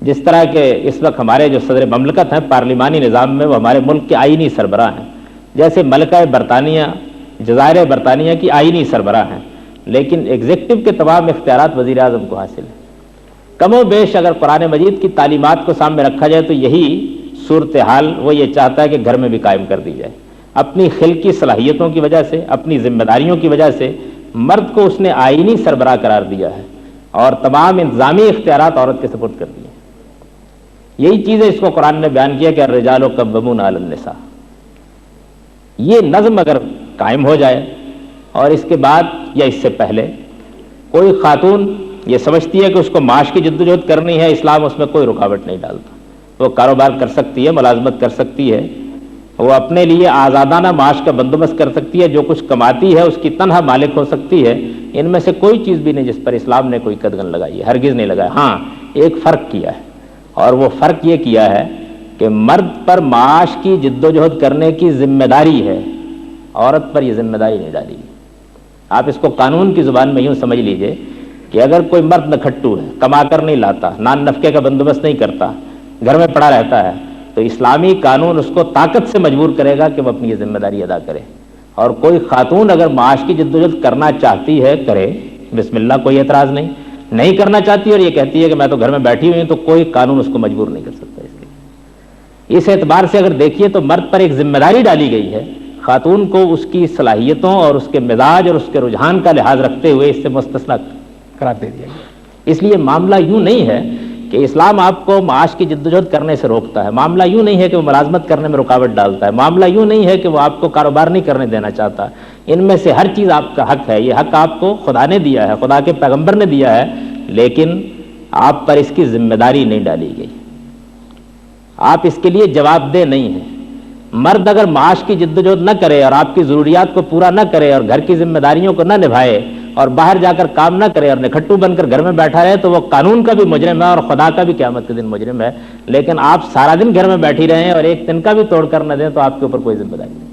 جس طرح کہ اس وقت ہمارے جو صدر مملکت ہیں پارلیمانی نظام میں، وہ ہمارے ملک کے آئینی سربراہ ہیں، جیسے ملکہ برطانیہ، جزائر برطانیہ کی آئینی سربراہ ہیں، لیکن ایگزیکٹو کے تمام اختیارات وزیر اعظم کو حاصل ہیں۔ کم و بیش اگر قرآن مجید کی تعلیمات کو سامنے رکھا جائے تو یہی صورتحال وہ یہ چاہتا ہے کہ گھر میں بھی قائم کر دی جائے۔ اپنی خلقی صلاحیتوں کی وجہ سے، اپنی ذمہ داریوں کی وجہ سے مرد کو اس نے آئینی سربراہ قرار دیا ہے اور تمام انتظامی اختیارات عورت کے سپرد کر دیے۔ یہی چیز ہے اس کو قرآن نے بیان کیا کہ الرجال قوامون علی النساء۔ یہ نظم اگر قائم ہو جائے اور اس کے بعد یا اس سے پہلے کوئی خاتون یہ سمجھتی ہے کہ اس کو معاش کی جدوجہد کرنی ہے، اسلام اس میں کوئی رکاوٹ نہیں ڈالتا۔ وہ کاروبار کر سکتی ہے، ملازمت کر سکتی ہے، وہ اپنے لیے آزادانہ معاش کا بندوبست کر سکتی ہے، جو کچھ کماتی ہے اس کی تنہا مالک ہو سکتی ہے۔ ان میں سے کوئی چیز بھی نہیں جس پر اسلام نے کوئی قدغن لگائی ہے، ہرگز نہیں لگایا۔ ہاں ایک فرق کیا ہے، اور وہ فرق یہ کیا ہے کہ مرد پر معاش کی جدوجہد کرنے کی ذمہ داری ہے، عورت پر یہ ذمہ داری نہیں ڈالی۔ آپ اس کو قانون کی زبان میں یوں سمجھ لیجئے کہ اگر کوئی مرد نکھٹو ہے، کما کر نہیں لاتا، نان نفقے کا بندوبست نہیں کرتا، گھر میں پڑا رہتا ہے، تو اسلامی قانون اس کو طاقت سے مجبور کرے گا کہ وہ اپنی یہ ذمہ داری ادا کرے۔ اور کوئی خاتون اگر معاش کی جدوجہد کرنا چاہتی ہے کرے، بسم اللہ، کوئی اعتراض نہیں کرنا چاہتی اور یہ کہتی ہے کہ میں تو گھر میں بیٹھی ہوئی ہوں، تو کوئی قانون اس کو مجبور نہیں کر سکتا اس کے۔ اس اعتبار سے اگر دیکھیے تو مرد پر ایک ذمہ داری ڈالی گئی ہے، خاتون کو اس کی صلاحیتوں اور اس کے مزاج اور اس کے رجحان کا لحاظ رکھتے ہوئے اس سے مستثنی قرار دے دیا گیا۔ اس لیے معاملہ یوں نہیں ہے کہ اسلام آپ کو معاش کی جدوجہد کرنے سے روکتا ہے، معاملہ یوں نہیں ہے کہ وہ ملازمت کرنے میں رکاوٹ ڈالتا ہے، معاملہ یوں نہیں ہے کہ وہ آپ کو کاروبار نہیں کرنے دینا چاہتا۔ ان میں سے ہر چیز آپ کا حق ہے، یہ حق آپ کو خدا نے دیا ہے، خدا کے پیغمبر نے دیا ہے، لیکن آپ پر اس کی ذمہ داری نہیں ڈالی گئی، آپ اس کے لیے جواب دہ نہیں ہیں۔ مرد اگر معاش کی جدوجہد نہ کرے اور آپ کی ضروریات کو پورا نہ کرے اور گھر کی ذمہ داریوں کو نہ نبھائے اور باہر جا کر کام نہ کرے اور نکھٹو بن کر گھر میں بیٹھا رہے تو وہ قانون کا بھی مجرم ہے اور خدا کا بھی قیامت کے دن مجرم ہے۔ لیکن آپ سارا دن گھر میں بیٹھی رہیں اور ایک دن کا بھی توڑ کر نہ دیں تو آپ کے اوپر کوئی ذمہ داری نہیں۔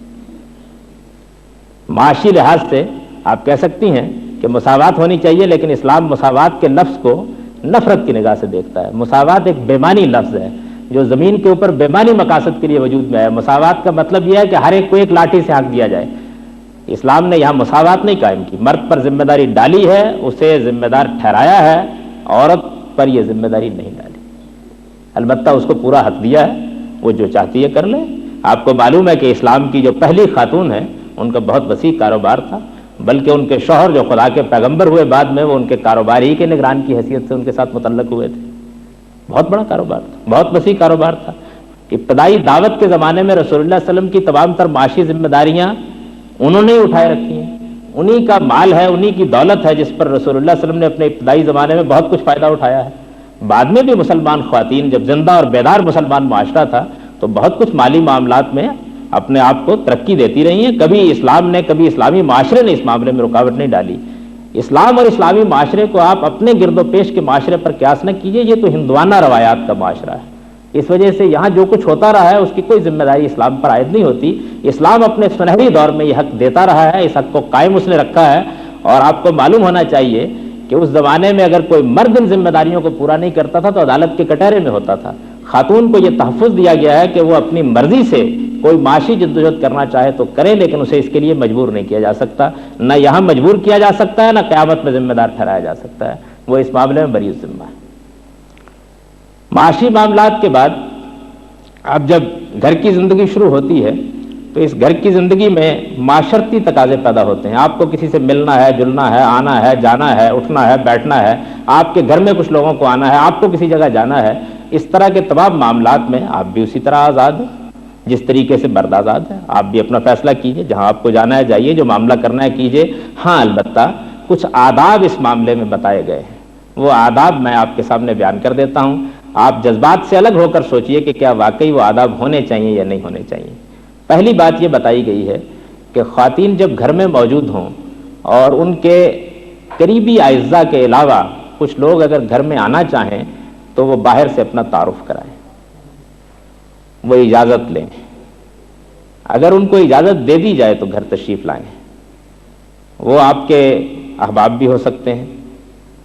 معاشی لحاظ سے آپ کہہ سکتی ہیں کہ مساوات ہونی چاہیے، لیکن اسلام مساوات کے لفظ کو نفرت کی نگاہ سے دیکھتا ہے۔ مساوات ایک بےمانی لفظ ہے جو زمین کے اوپر بےمانی مقاصد کے لیے وجود میں ہے۔ مساوات کا مطلب یہ ہے کہ ہر ایک کو ایک لاٹھی سے ہانک دیا جائے۔ اسلام نے یہاں مساوات نہیں قائم کی، مرد پر ذمہ داری ڈالی ہے، اسے ذمہ دار ٹھہرایا ہے، عورت پر یہ ذمہ داری نہیں ڈالی، البتہ اس کو پورا حق دیا ہے، وہ جو چاہتی ہے کر لے۔ آپ کو معلوم ہے کہ اسلام کی جو پہلی خاتون ہیں ان کا بہت وسیع کاروبار تھا، بلکہ ان کے شوہر جو خدا کے پیغمبر ہوئے بعد میں، وہ ان کے کاروبار ہی کے نگران کی حیثیت سے ان کے ساتھ متعلق ہوئے تھے۔ بہت بڑا کاروبار تھا، بہت وسیع کاروبار تھا۔ ابتدائی دعوت کے زمانے میں رسول اللہ صلی اللہ علیہ وسلم کی تمام تر معاشی ذمہ داریاں انہوں نے اٹھائے رکھی ہیں، انہی کا مال ہے، انہی کی دولت ہے جس پر رسول اللہ صلی اللہ علیہ وسلم نے اپنے ابتدائی زمانے میں بہت کچھ فائدہ اٹھایا ہے۔ بعد میں بھی مسلمان خواتین جب زندہ اور بیدار مسلمان معاشرہ تھا تو بہت کچھ مالی معاملات میں اپنے آپ کو ترقی دیتی رہی ہیں۔ کبھی اسلام نے، کبھی اسلامی معاشرے نے اس معاملے میں رکاوٹ نہیں ڈالی۔ اسلام اور اسلامی معاشرے کو آپ اپنے گرد و پیش کے معاشرے پر قیاس نہ کیجئے، یہ تو ہندوانہ روایات کا معاشرہ ہے۔ اس وجہ سے یہاں جو کچھ ہوتا رہا ہے اس کی کوئی ذمہ داری اسلام پر عائد نہیں ہوتی۔ اسلام اپنے سنہری دور میں یہ حق دیتا رہا ہے، اس حق کو قائم اس نے رکھا ہے، اور آپ کو معلوم ہونا چاہیے کہ اس زمانے میں اگر کوئی مرد ان ذمہ داریوں کو پورا نہیں کرتا تھا تو عدالت کے کٹہرے میں ہوتا تھا۔ خاتون کو یہ تحفظ دیا گیا ہے کہ وہ اپنی مرضی سے کوئی معاشی جدوجہد کرنا چاہے تو کرے، لیکن اسے اس کے لیے مجبور نہیں کیا جا سکتا، نہ یہاں مجبور کیا جا سکتا ہے، نہ قیامت میں ذمہ دار ٹھہرایا جا سکتا ہے، وہ اس معاملے میں بری ذمہ ہے۔ معاشی معاملات کے بعد اب جب گھر کی زندگی شروع ہوتی ہے تو اس گھر کی زندگی میں معاشرتی تقاضے پیدا ہوتے ہیں۔ آپ کو کسی سے ملنا ہے، جلنا ہے، آنا ہے، جانا ہے، اٹھنا ہے، بیٹھنا ہے، آپ کے گھر میں کچھ لوگوں کو آنا ہے، آپ کو کسی جگہ جانا ہے۔ اس طرح کے تمام معاملات میں آپ بھی اسی طرح آزاد ہیں جس طریقے سے مرد آزاد ہے۔ آپ بھی اپنا فیصلہ کیجئے، جہاں آپ کو جانا ہے جائیے، جو معاملہ کرنا ہے کیجئے۔ ہاں البتہ کچھ آداب اس معاملے میں بتائے گئے ہیں، وہ آداب میں آپ کے سامنے بیان کر دیتا ہوں۔ آپ جذبات سے الگ ہو کر سوچئے کہ کیا واقعی وہ آداب ہونے چاہیے یا نہیں ہونے چاہیے۔ پہلی بات یہ بتائی گئی ہے کہ خواتین جب گھر میں موجود ہوں اور ان کے قریبی اعزاء کے علاوہ کچھ لوگ اگر گھر میں آنا چاہیں تو وہ باہر سے اپنا تعارف کرائیں، وہ اجازت لیں، اگر ان کو اجازت دے دی جائے تو گھر تشریف لائیں۔ وہ آپ کے احباب بھی ہو سکتے ہیں،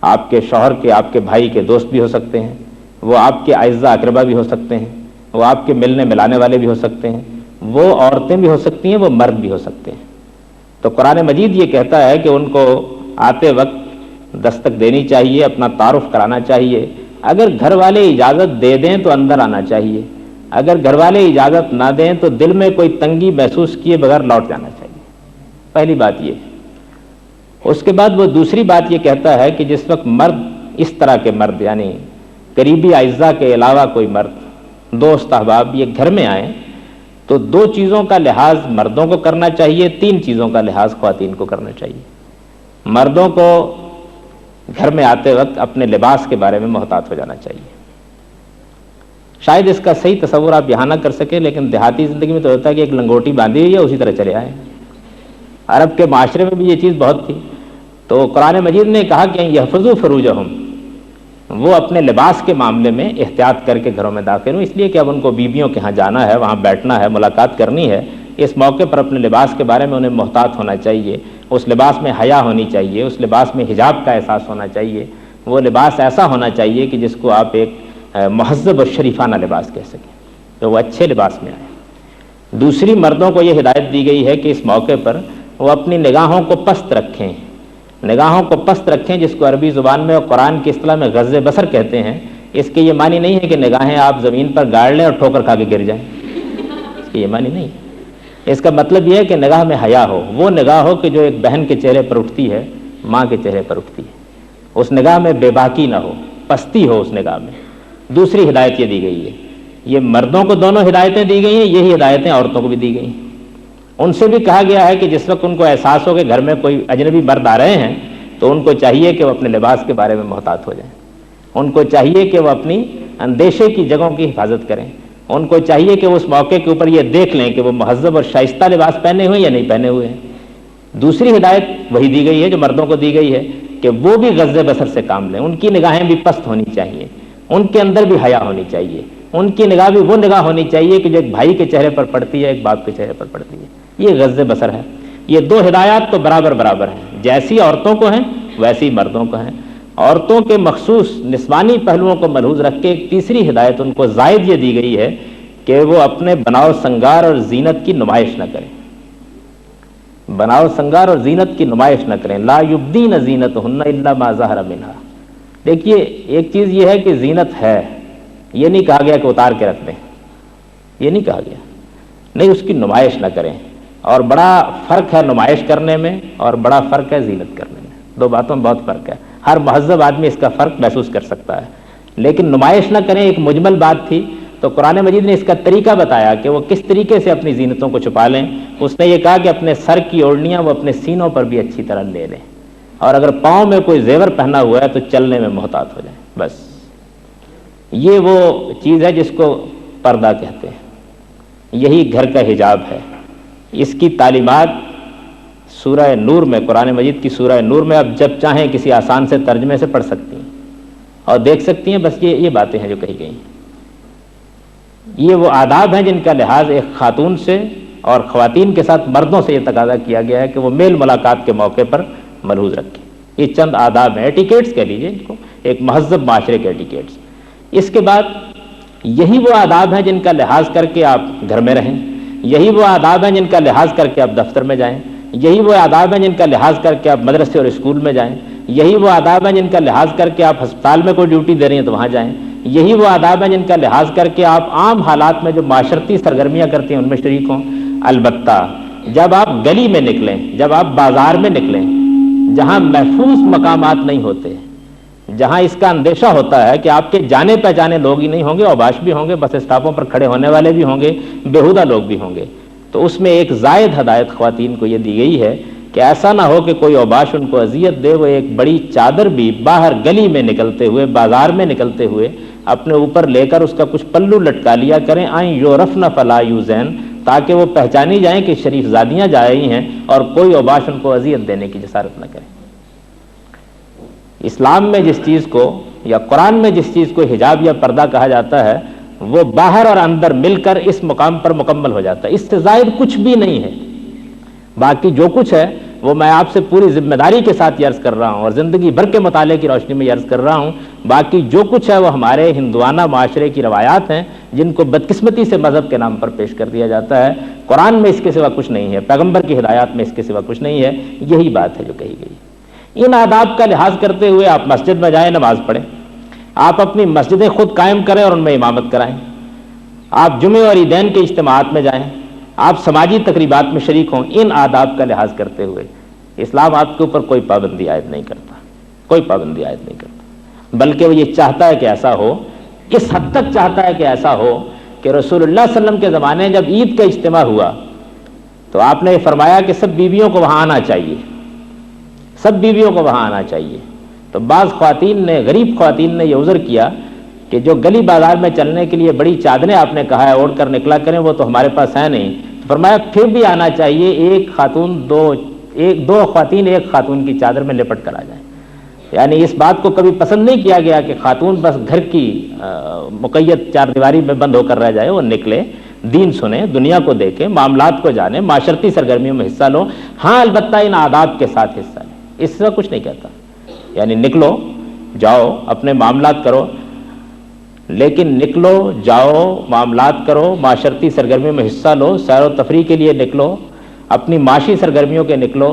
آپ کے شوہر کے، آپ کے بھائی کے دوست بھی ہو سکتے ہیں، وہ آپ کے اعزاء اقربا بھی ہو سکتے ہیں، وہ آپ کے ملنے ملانے والے بھی ہو سکتے ہیں، وہ عورتیں بھی ہو سکتی ہیں، وہ مرد بھی ہو سکتے ہیں۔ تو قرآن مجید یہ کہتا ہے کہ ان کو آتے وقت دستک دینی چاہیے، اپنا تعارف کرانا چاہیے۔ اگر گھر والے اجازت دے دیں تو اندر آنا چاہیے، اگر گھر والے اجازت نہ دیں تو دل میں کوئی تنگی محسوس کیے بغیر لوٹ جانا چاہیے۔ پہلی بات یہ ہے۔ اس کے بعد وہ دوسری بات یہ کہتا ہے کہ جس وقت مرد، اس طرح کے مرد یعنی قریبی اعزاء کے علاوہ کوئی مرد، دوست احباب یہ گھر میں آئیں تو دو چیزوں کا لحاظ مردوں کو کرنا چاہیے، تین چیزوں کا لحاظ خواتین کو کرنا چاہیے۔ مردوں کو گھر میں آتے وقت اپنے لباس کے بارے میں محتاط ہو جانا چاہیے۔ شاید اس کا صحیح تصور آپ یہاں نہ کر سکیں، لیکن دیہاتی زندگی میں تو ہوتا ہے کہ ایک لنگوٹی باندھی ہوئی ہے اسی طرح چلے آئے۔ عرب کے معاشرے میں بھی یہ چیز بہت تھی، تو قرآن مجید نے کہا کہ یحفظوا فروجہم، وہ اپنے لباس کے معاملے میں احتیاط کر کے گھروں میں داخل ہوں، اس لیے کہ اب ان کو بیویوں کے ہاں جانا ہے، وہاں بیٹھنا ہے، ملاقات کرنی ہے۔ اس موقع پر اپنے لباس کے بارے میں انہیں محتاط ہونا چاہیے، اس لباس میں حیا ہونی چاہیے، اس لباس میں حجاب کا احساس ہونا چاہیے، وہ لباس ایسا ہونا چاہیے کہ جس کو آپ ایک مہذب اور شریفانہ لباس کہہ سکیں، تو وہ اچھے لباس میں آئے۔ دوسری، مردوں کو یہ ہدایت دی گئی ہے کہ اس موقع پر وہ اپنی نگاہوں کو پست رکھیں، نگاہوں کو پست رکھیں، جس کو عربی زبان میں اور قرآن کی اصطلاح میں غض بصر کہتے ہیں۔ اس کے یہ معنی نہیں ہے کہ نگاہیں آپ زمین پر گاڑ لیں اور ٹھوکر کھا کے گر جائیں، اس کی یہ معنی نہیں ہے۔ اس کا مطلب یہ ہے کہ نگاہ میں حیا ہو، وہ نگاہ ہو کہ جو ایک بہن کے چہرے پر اٹھتی ہے، ماں کے چہرے پر اٹھتی ہے، اس نگاہ میں بے باکی نہ ہو، پستی ہو اس نگاہ میں۔ دوسری ہدایت یہ دی گئی ہے، یہ مردوں کو دونوں ہدایتیں دی گئی ہیں، یہی ہدایتیں عورتوں کو بھی دی گئی ہیں۔ ان سے بھی کہا گیا ہے کہ جس وقت ان کو احساس ہو کہ گھر میں کوئی اجنبی مرد آ رہے ہیں تو ان کو چاہیے کہ وہ اپنے لباس کے بارے میں محتاط ہو جائیں، ان کو چاہیے کہ وہ اپنی اندیشے کی جگہوں کی حفاظت کریں، ان کو چاہیے کہ وہ اس موقع کے اوپر یہ دیکھ لیں کہ وہ مہذب اور شائستہ لباس پہنے ہوئے یا نہیں پہنے ہوئے ہیں۔ دوسری ہدایت وہی دی گئی ہے جو مردوں کو دی گئی ہے کہ وہ بھی غض بصر سے کام لیں، ان کی نگاہیں بھی پست ہونی چاہیے، ان کے اندر بھی حیا ہونی چاہیے، ان کی نگاہ بھی وہ نگاہ ہونی چاہیے کہ جو ایک بھائی کے چہرے پر پڑتی ہے، ایک باپ کے چہرے پر پڑتی ہے۔ یہ غض بصر ہے۔ یہ دو ہدایات تو برابر برابر ہیں، جیسی عورتوں کو ہیں ویسی مردوں کو ہیں۔ عورتوں کے مخصوص نسوانی پہلوؤں کو ملحوظ رکھ کے ایک تیسری ہدایت ان کو زائد یہ دی گئی ہے کہ وہ اپنے بناؤ سنگار اور زینت کی نمائش نہ کریں، بناؤ سنگار اور زینت کی نمائش نہ کریں۔ لا یبدین زینتہن الا ما ظہر منہا۔ دیکھیے ایک چیز یہ ہے کہ زینت ہے، یہ نہیں کہا گیا کہ اتار کے رکھ دیں، یہ نہیں کہا گیا، نہیں، اس کی نمائش نہ کریں۔ اور بڑا فرق ہے نمائش کرنے میں اور بڑا فرق ہے زینت کرنے میں، دو باتوں میں بہت فرق ہے۔ ہر مہذب آدمی اس کا فرق محسوس کر سکتا ہے، لیکن نمائش نہ کریں ایک مجمل بات تھی، تو قرآن مجید نے اس کا طریقہ بتایا کہ وہ کس طریقے سے اپنی زینتوں کو چھپا لیں۔ اس نے یہ کہا کہ اپنے سر کی اوڑھنیاں وہ اپنے سینوں پر بھی اچھی طرح لے لیں، اور اگر پاؤں میں کوئی زیور پہنا ہوا ہے تو چلنے میں محتاط ہو جائیں۔ بس یہ وہ چیز ہے جس کو پردہ کہتے ہیں، یہی گھر کا حجاب ہے۔ اس کی تعلیمات سورہ نور میں، قرآن مجید کی سورہ نور میں اب جب چاہیں کسی آسان سے ترجمے سے پڑھ سکتی ہیں اور دیکھ سکتی ہیں۔ بس یہ باتیں ہیں جو کہی گئی ہیں۔ یہ وہ آداب ہیں جن کا لحاظ ایک خاتون سے اور خواتین کے ساتھ مردوں سے یہ تقاضا کیا گیا ہے کہ وہ میل ملاقات کے موقع پر ملحوظ رکھیں۔ یہ چند آداب ہیں، ایٹیکیٹس کہہ لیجیے ان کو، ایک مہذب معاشرے کے ایٹیکیٹس۔ اس کے بعد یہی وہ آداب ہیں جن کا لحاظ کر کے آپ گھر میں رہیں، یہی وہ آداب ہیں جن کا لحاظ کر کے آپ دفتر میں جائیں، یہی وہ آداب ہیں جن کا لحاظ کر کے آپ مدرسے اور اسکول میں جائیں، یہی وہ آداب ہیں جن کا لحاظ کر کے آپ ہسپتال میں کوئی ڈیوٹی دے رہی ہیں تو وہاں جائیں، یہی وہ آداب ہیں جن کا لحاظ کر کے آپ عام حالات میں جو معاشرتی سرگرمیاں کرتے ہیں ان میں شریک ہوں۔ البتہ جب آپ گلی میں نکلیں، جب آپ بازار میں نکلیں، جہاں محفوظ مقامات نہیں ہوتے، جہاں اس کا اندیشہ ہوتا ہے کہ آپ کے جانے پہچانے لوگ ہی نہیں ہوں گے، اوباش بھی ہوں گے، بس اسٹاپوں پر کھڑے ہونے والے بھی ہوں گے، بیہودہ لوگ بھی ہوں گے، تو اس میں ایک زائد ہدایت خواتین کو یہ دی گئی ہے کہ ایسا نہ ہو کہ کوئی اوباش ان کو اذیت دے، وہ ایک بڑی چادر بھی باہر گلی میں نکلتے ہوئے، بازار میں نکلتے ہوئے اپنے اوپر لے کر اس کا کچھ پلو لٹکا لیا کریں۔ آئیں یورفن فلا یوزین، تاکہ وہ پہچانی جائیں کہ شریف زادیاں جا رہی ہیں اور کوئی اوباش ان کو اذیت دینے کی جسارت نہ کرے۔ اسلام میں جس چیز کو یا قرآن میں جس چیز کو حجاب یا پردہ کہا جاتا ہے وہ باہر اور اندر مل کر اس مقام پر مکمل ہو جاتا ہے، اس سے زائد کچھ بھی نہیں ہے۔ باقی جو کچھ ہے وہ میں آپ سے پوری ذمہ داری کے ساتھ یہ عرض کر رہا ہوں اور زندگی بھر کے مطالعے کی روشنی میں یہ عرض کر رہا ہوں، باقی جو کچھ ہے وہ ہمارے ہندوانہ معاشرے کی روایات ہیں جن کو بدقسمتی سے مذہب کے نام پر پیش کر دیا جاتا ہے۔ قرآن میں اس کے سوا کچھ نہیں ہے، پیغمبر کی ہدایات میں اس کے سوا کچھ نہیں ہے، یہی بات ہے جو کہی گئی۔ ان آداب کا لحاظ کرتے ہوئے آپ مسجد میں جائیں، نماز پڑھیں، آپ اپنی مسجدیں خود قائم کریں اور ان میں امامت کرائیں، آپ جمعے اور عیدین کے اجتماعات میں جائیں، آپ سماجی تقریبات میں شریک ہوں۔ ان آداب کا لحاظ کرتے ہوئے اسلام آپ کے اوپر کوئی پابندی عائد نہیں کرتا، کوئی پابندی عائد نہیں کرتا، بلکہ وہ یہ چاہتا ہے کہ ایسا ہو، اس حد تک چاہتا ہے کہ ایسا ہو کہ رسول اللہ صلی اللہ علیہ وسلم کے زمانے جب عید کا اجتماع ہوا تو آپ نے فرمایا کہ سب بیویوں کو وہاں آنا چاہیے، سب بیویوں کو وہاں آنا چاہیے۔ تو بعض خواتین نے، غریب خواتین نے یہ عذر کیا کہ جو گلی بازار میں چلنے کے لیے بڑی چادریں آپ نے کہا ہے اوڑھ کر نکلا کریں وہ تو ہمارے پاس ہے نہیں، تو فرمایا پھر بھی آنا چاہیے، دو خواتین ایک خاتون کی چادر میں لپٹ کر آ جائیں۔ یعنی اس بات کو کبھی پسند نہیں کیا گیا کہ خاتون بس گھر کی مقید چار دیواری میں بند ہو کر رہ جائے، وہ نکلے، دین سنیں، دنیا کو دیکھیں، معاملات کو جانیں، معاشرتی سرگرمیوں میں حصہ لو، ہاں البتہ ان آداب کے ساتھ حصہ لیں، اس سے کچھ نہیں کہتا۔ یعنی نکلو، جاؤ، اپنے معاملات کرو، لیکن نکلو، جاؤ، معاملات کرو، معاشرتی سرگرمیوں میں حصہ لو، سیر و تفریح کے لیے نکلو، اپنی معاشی سرگرمیوں کے نکلو،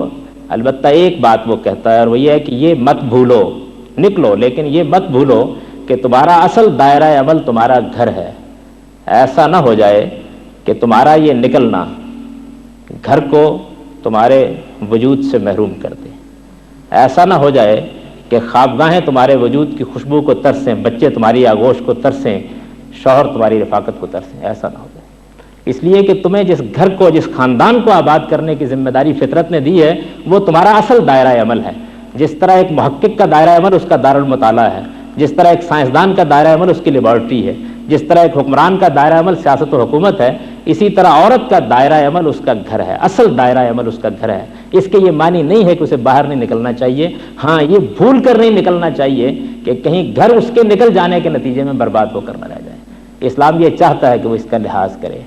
البتہ ایک بات وہ کہتا ہے اور وہ یہ ہے کہ یہ مت بھولو، نکلو لیکن یہ مت بھولو کہ تمہارا اصل دائرہ عمل تمہارا گھر ہے۔ ایسا نہ ہو جائے کہ تمہارا یہ نکلنا گھر کو تمہارے وجود سے محروم کر دے، ایسا نہ ہو جائے کہ خوابگاہیں تمہارے وجود کی خوشبو کو ترسیں، بچے تمہاری آغوش کو ترسیں، شوہر تمہاری رفاقت کو ترسیں، ایسا نہ ہو جائے۔ اس لیے کہ تمہیں جس گھر کو، جس خاندان کو آباد کرنے کی ذمہ داری فطرت نے دی ہے وہ تمہارا اصل دائرہ عمل ہے۔ جس طرح ایک محقق کا دائرہ عمل اس کا دارالمطالعہ ہے، جس طرح ایک سائنسدان کا دائرہ عمل اس کی لیبارٹری ہے، جس طرح ایک حکمران کا دائرہ عمل سیاست و حکومت ہے، اسی طرح عورت کا دائرہ عمل اس کا گھر ہے، اصل دائرہ عمل اس کا گھر ہے۔ اس کے یہ معنی نہیں ہے کہ اسے باہر نہیں نکلنا چاہیے، ہاں یہ بھول کر نہیں نکلنا چاہیے کہ کہیں گھر اس کے نکل جانے کے نتیجے میں برباد ہو کر نہ رہ جائے۔ اسلام یہ چاہتا ہے کہ وہ اس کا لحاظ کرے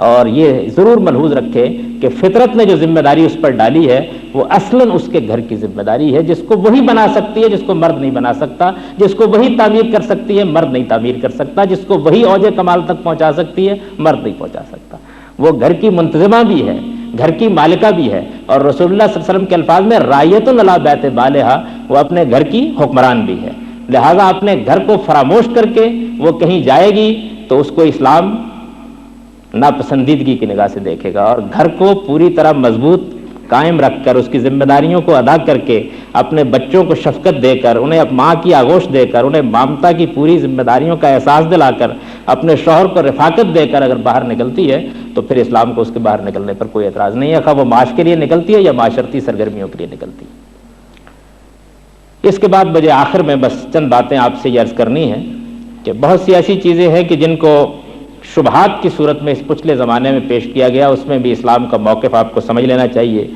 اور یہ ضرور ملحوظ رکھے کہ فطرت نے جو ذمہ داری اس پر ڈالی ہے وہ اصلاً اس کے گھر کی ذمہ داری ہے، جس کو وہی بنا سکتی ہے، جس کو مرد نہیں بنا سکتا، جس کو وہی تعمیر کر سکتی ہے، مرد نہیں تعمیر کر سکتا، جس کو وہی اوج کمال تک پہنچا سکتی ہے، مرد نہیں پہنچا سکتا۔ وہ گھر کی منتظمہ بھی ہے، گھر کی مالکہ بھی ہے، اور رسول اللہ صلی اللہ علیہ وسلم کے الفاظ میں رایۃ علی بیت بالہا، وہ اپنے گھر کی حکمران بھی ہے۔ لہذا اپنے گھر کو فراموش کر کے وہ کہیں جائے گی تو اس کو اسلام ناپسندیدگی کی نگاہ سے دیکھے گا، اور گھر کو پوری طرح مضبوط قائم رکھ کر، اس کی ذمہ داریوں کو ادا کر کے، اپنے بچوں کو شفقت دے کر، انہیں ماں کی آغوش دے کر، انہیں مامتا کی پوری ذمہ داریوں کا احساس دلا کر، اپنے شوہر کو رفاقت دے کر اگر باہر نکلتی ہے تو پھر اسلام کو اس کے باہر نکلنے پر کوئی اعتراض نہیں ہے، خواہ وہ معاش کے لیے نکلتی ہے یا معاشرتی سرگرمیوں کے لیے نکلتی ہے۔ اس کے بعد مجھے آخر میں بس چند باتیں آپ سے یہ عرض کرنی ہے کہ بہت سی ایسی چیزیں ہیں کہ جن کو شبہات کی صورت میں اس پچھلے زمانے میں پیش کیا گیا، اس میں بھی اسلام کا موقف آپ کو سمجھ لینا چاہیے۔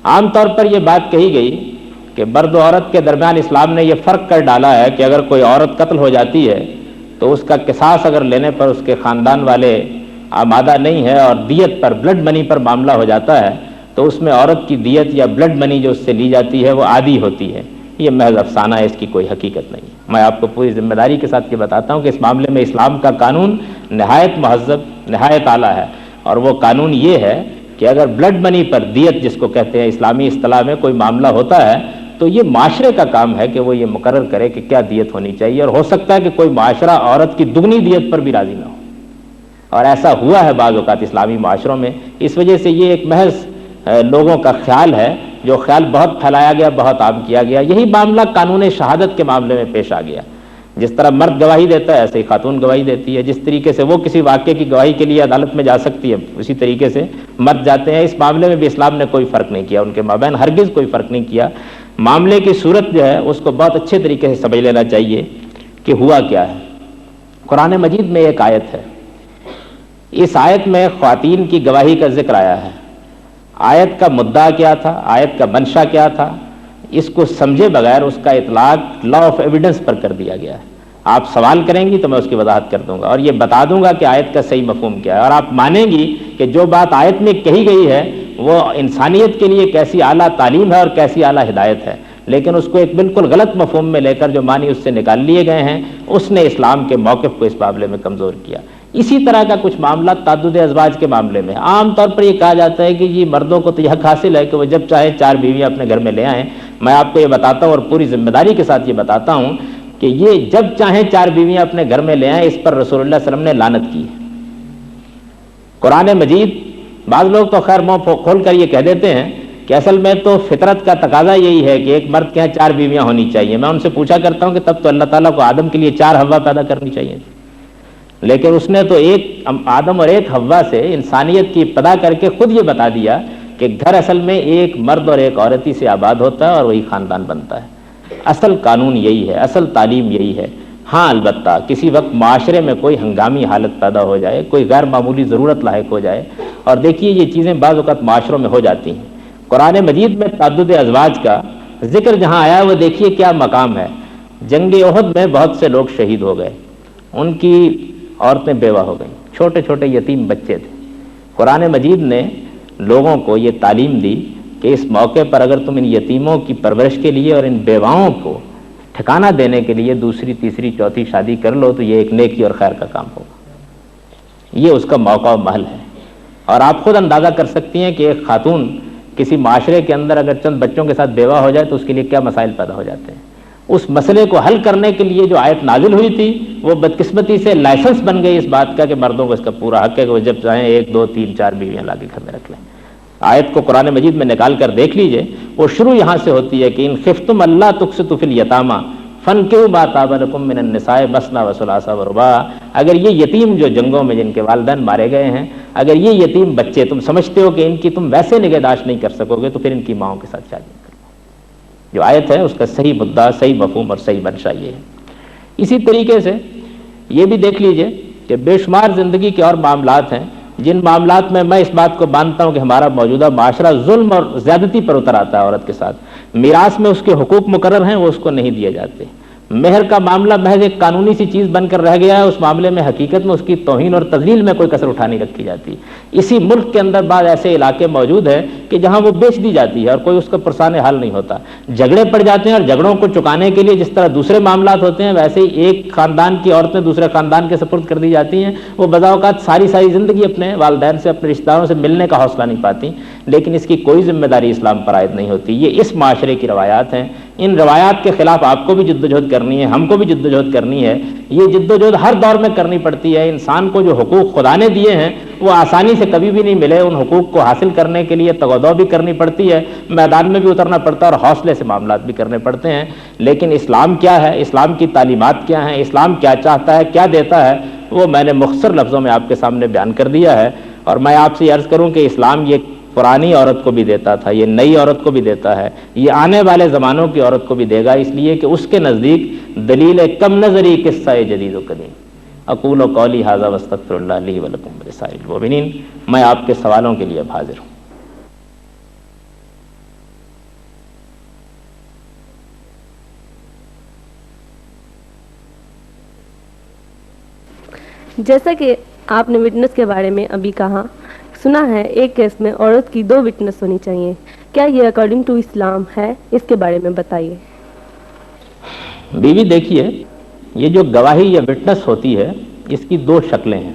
عام طور پر یہ بات کہی گئی کہ مرد و عورت کے درمیان اسلام نے یہ فرق کر ڈالا ہے کہ اگر کوئی عورت قتل ہو جاتی ہے تو اس کا قصاص اگر لینے پر اس کے خاندان والے آمادہ نہیں ہے اور دیت پر، بلڈ منی پر معاملہ ہو جاتا ہے تو اس میں عورت کی دیت یا بلڈ منی جو اس سے لی جاتی ہے وہ آدھی ہوتی ہے۔ یہ محض افسانہ ہے، اس کی کوئی حقیقت نہیں۔ میں آپ کو پوری ذمہ داری کے ساتھ یہ بتاتا ہوں کہ اس معاملے میں اسلام کا قانون نہایت مہذب، نہایت اعلیٰ ہے، اور وہ قانون یہ ہے کہ اگر بلڈ منی پر دیت جس کو کہتے ہیں اسلامی اصطلاح میں کوئی معاملہ ہوتا ہے تو یہ معاشرے کا کام ہے کہ وہ یہ مقرر کرے کہ کیا دیت ہونی چاہیے، اور ہو سکتا ہے کہ کوئی معاشرہ عورت کی دگنی دیت پر بھی راضی نہ ہو، اور ایسا ہوا ہے بعض اوقات اسلامی معاشروں میں۔ اس وجہ سے یہ ایک محض لوگوں کا خیال ہے، جو خیال بہت پھیلایا گیا، بہت عام کیا گیا۔ یہی معاملہ قانون شہادت کے معاملے میں پیش آ گیا۔ جس طرح مرد گواہی دیتا ہے ایسے ہی خاتون گواہی دیتی ہے، جس طریقے سے وہ کسی واقعے کی گواہی کے لیے عدالت میں جا سکتی ہے اسی طریقے سے مرد جاتے ہیں۔ اس معاملے میں بھی اسلام نے کوئی فرق نہیں کیا، ان کے مابین ہرگز کوئی فرق نہیں کیا۔ معاملے کی صورت جو ہے اس کو بہت اچھے طریقے سے سمجھ لینا چاہیے کہ ہوا کیا ہے۔ قرآن مجید میں ایک آیت ہے اس آیت میں خواتین کی گواہی کا ذکر آیا ہے. آیت کا مدعا کیا تھا، آیت کا منشا کیا تھا، اس کو سمجھے بغیر اس کا اطلاق لا آف ایویڈنس پر کر دیا گیا ہے. آپ سوال کریں گی تو میں اس کی وضاحت کر دوں گا اور یہ بتا دوں گا کہ آیت کا صحیح مفہوم کیا ہے، اور آپ مانیں گی کہ جو بات آیت میں کہی گئی ہے وہ انسانیت کے لیے کیسی اعلیٰ تعلیم ہے اور کیسی اعلیٰ ہدایت ہے، لیکن اس کو ایک بالکل غلط مفہوم میں لے کر جو معنی اس سے نکال لیے گئے ہیں، اس نے اسلام کے موقف کو اس معاملے میں کمزور کیا. اسی طرح کا کچھ معاملہ تعدد ازواج کے معاملے میں عام طور پر یہ کہا جاتا ہے کہ جی مردوں کو تو یہ حق حاصل ہے کہ وہ جب چاہے 4 بیویاں اپنے گھر میں لے آئیں. میں آپ کو یہ بتاتا ہوں اور پوری ذمہ داری کے ساتھ یہ بتاتا ہوں کہ یہ جب چاہیں 4 بیویاں اپنے گھر میں لے آئیں، اس پر رسول اللہ صلی اللہ علیہ وسلم نے لعنت کی ہے. قرآن مجید، بعض لوگ تو خیر منہ کھول کر یہ کہہ دیتے ہیں کہ اصل میں تو فطرت کا تقاضا یہی ہے کہ ایک مرد کے یہاں 4 بیویاں ہونی چاہیے. میں ان سے پوچھا کرتا ہوں کہ تب تو اللہ تعالیٰ کو آدم کے لیے 4 حوا پیدا کرنی چاہیے، لیکن اس نے تو ایک آدم اور ایک حوا سے انسانیت کی ابتدا کر کے خود یہ بتا دیا کہ گھر اصل میں ایک مرد اور ایک عورت ہی سے آباد ہوتا ہے اور وہی خاندان بنتا ہے. اصل قانون یہی ہے، اصل تعلیم یہی ہے. ہاں البتہ کسی وقت معاشرے میں کوئی ہنگامی حالت پیدا ہو جائے، کوئی غیر معمولی ضرورت لاحق ہو جائے، اور دیکھیے یہ چیزیں بعض اوقات معاشروں میں ہو جاتی ہیں. قرآن مجید میں تعدد ازواج کا ذکر جہاں آیا وہ دیکھیے کیا مقام ہے. جنگ احد میں بہت سے لوگ شہید ہو گئے، ان کی عورتیں بیوہ ہو گئیں، چھوٹے چھوٹے یتیم بچے تھے. قرآن مجید نے لوگوں کو یہ تعلیم دی کہ اس موقع پر اگر تم ان یتیموں کی پرورش کے لیے اور ان بیواؤں کو ٹھکانہ دینے کے لیے دوسری تیسری چوتھی شادی کر لو تو یہ ایک نیکی اور خیر کا کام ہوگا. یہ اس کا موقع و محل ہے. اور آپ خود اندازہ کر سکتی ہیں کہ ایک خاتون کسی معاشرے کے اندر اگر چند بچوں کے ساتھ بیوہ ہو جائے تو اس کے لیے کیا مسائل پیدا ہو جاتے ہیں. اس مسئلے کو حل کرنے کے لیے جو آیت نازل ہوئی تھی وہ بدقسمتی سے لائسنس بن گئی اس بات کا کہ مردوں کو اس کا پورا حق ہے کہ وہ جب چاہیں 1 2 3 4 بیویاں لا کے گھر میں رکھ لیں. آیت کو قرآن مجید میں نکال کر دیکھ لیجئے، وہ شروع یہاں سے ہوتی ہے کہ ان خفتم اللہ تقسطوا فی الیتامى فانکحوا ما طاب لکم من النساء مثنی وثلاث ورباع. اگر یہ یتیم جو جنگوں میں جن کے والدین مارے گئے ہیں، اگر یہ یتیم بچے تم سمجھتے ہو کہ ان کی تم ویسے نگہداشت نہیں کر سکو گے تو پھر ان کی ماؤں کے ساتھ شادی کرو. جو آیت ہے اس کا صحیح مدعا، صحیح مفہوم اور صحیح منشا یہ ہے. اسی طریقے سے یہ بھی دیکھ لیجئے کہ بے شمار زندگی کے اور معاملات ہیں جن معاملات میں اس بات کو مانتا ہوں کہ ہمارا موجودہ معاشرہ ظلم اور زیادتی پر اتر آتا ہے عورت کے ساتھ. میراث میں اس کے حقوق مقرر ہیں، وہ اس کو نہیں دیے جاتے. مہر کا معاملہ محض ایک قانونی سی چیز بن کر رہ گیا ہے، اس معاملے میں حقیقت میں اس کی توہین اور تذلیل میں کوئی کسر اٹھا نہیں رکھی جاتی. اسی ملک کے اندر بعض ایسے علاقے موجود ہیں کہ جہاں وہ بیچ دی جاتی ہے اور کوئی اس کا پرسان حل نہیں ہوتا. جھگڑے پڑ جاتے ہیں اور جھگڑوں کو چکانے کے لیے جس طرح دوسرے معاملات ہوتے ہیں ویسے ہی ایک خاندان کی عورتیں دوسرے خاندان کے سپرد کر دی جاتی ہیں. وہ بذا اوقات ساری زندگی اپنے والدین سے، اپنے رشتہ داروں سے ملنے کا حوصلہ نہیں پاتی، لیکن اس کی کوئی ذمہ داری اسلام پر عائد نہیں ہوتی. یہ اس معاشرے کی روایات ہیں. ان روایات کے خلاف آپ کو بھی جدوجہد کرنی ہے، ہم کو بھی جدوجہد کرنی ہے. یہ جدوجہد ہر دور میں کرنی پڑتی ہے. انسان کو جو حقوق خدا نے دیے ہیں وہ آسانی سے کبھی بھی نہیں ملے. ان حقوق کو حاصل کرنے کے لیے تگودو بھی کرنی پڑتی ہے، میدان میں بھی اترنا پڑتا ہے اور حوصلے سے معاملات بھی کرنے پڑتے ہیں. لیکن اسلام کیا ہے، اسلام کی تعلیمات کیا ہیں، اسلام کیا چاہتا ہے، کیا دیتا ہے، وہ میں نے مختصر لفظوں میں آپ کے سامنے بیان کر دیا ہے. اور میں آپ سے عرض کروں کہ اسلام یہ پرانی عورت کو بھی دیتا تھا، یہ نئی عورت کو بھی دیتا ہے، یہ آنے والے زمانوں کی عورت کو بھی دے گا، اس لیے کہ اس کے نزدیک دلیل کم نظری قصہ جدید و قدیم. اقول قولی ھذا واستغفر اللہ لی ولکم ولسائر المؤمنین. میں آپ کے سوالوں کے لیے حاضر ہوں. جیسا کہ آپ نے وٹنس کے بارے میں ابھی کہا، سنا ہے ایک کیس میں عورت کی 2 وٹنس ہونی چاہیے. کیا یہ اکارڈنگ ٹو اسلام ہے؟ اس کے بارے میں بتائیے. بیوی دیکھیے، یہ جو گواہی یا وٹنس ہوتی ہے اس کی 2 شکلیں ہیں.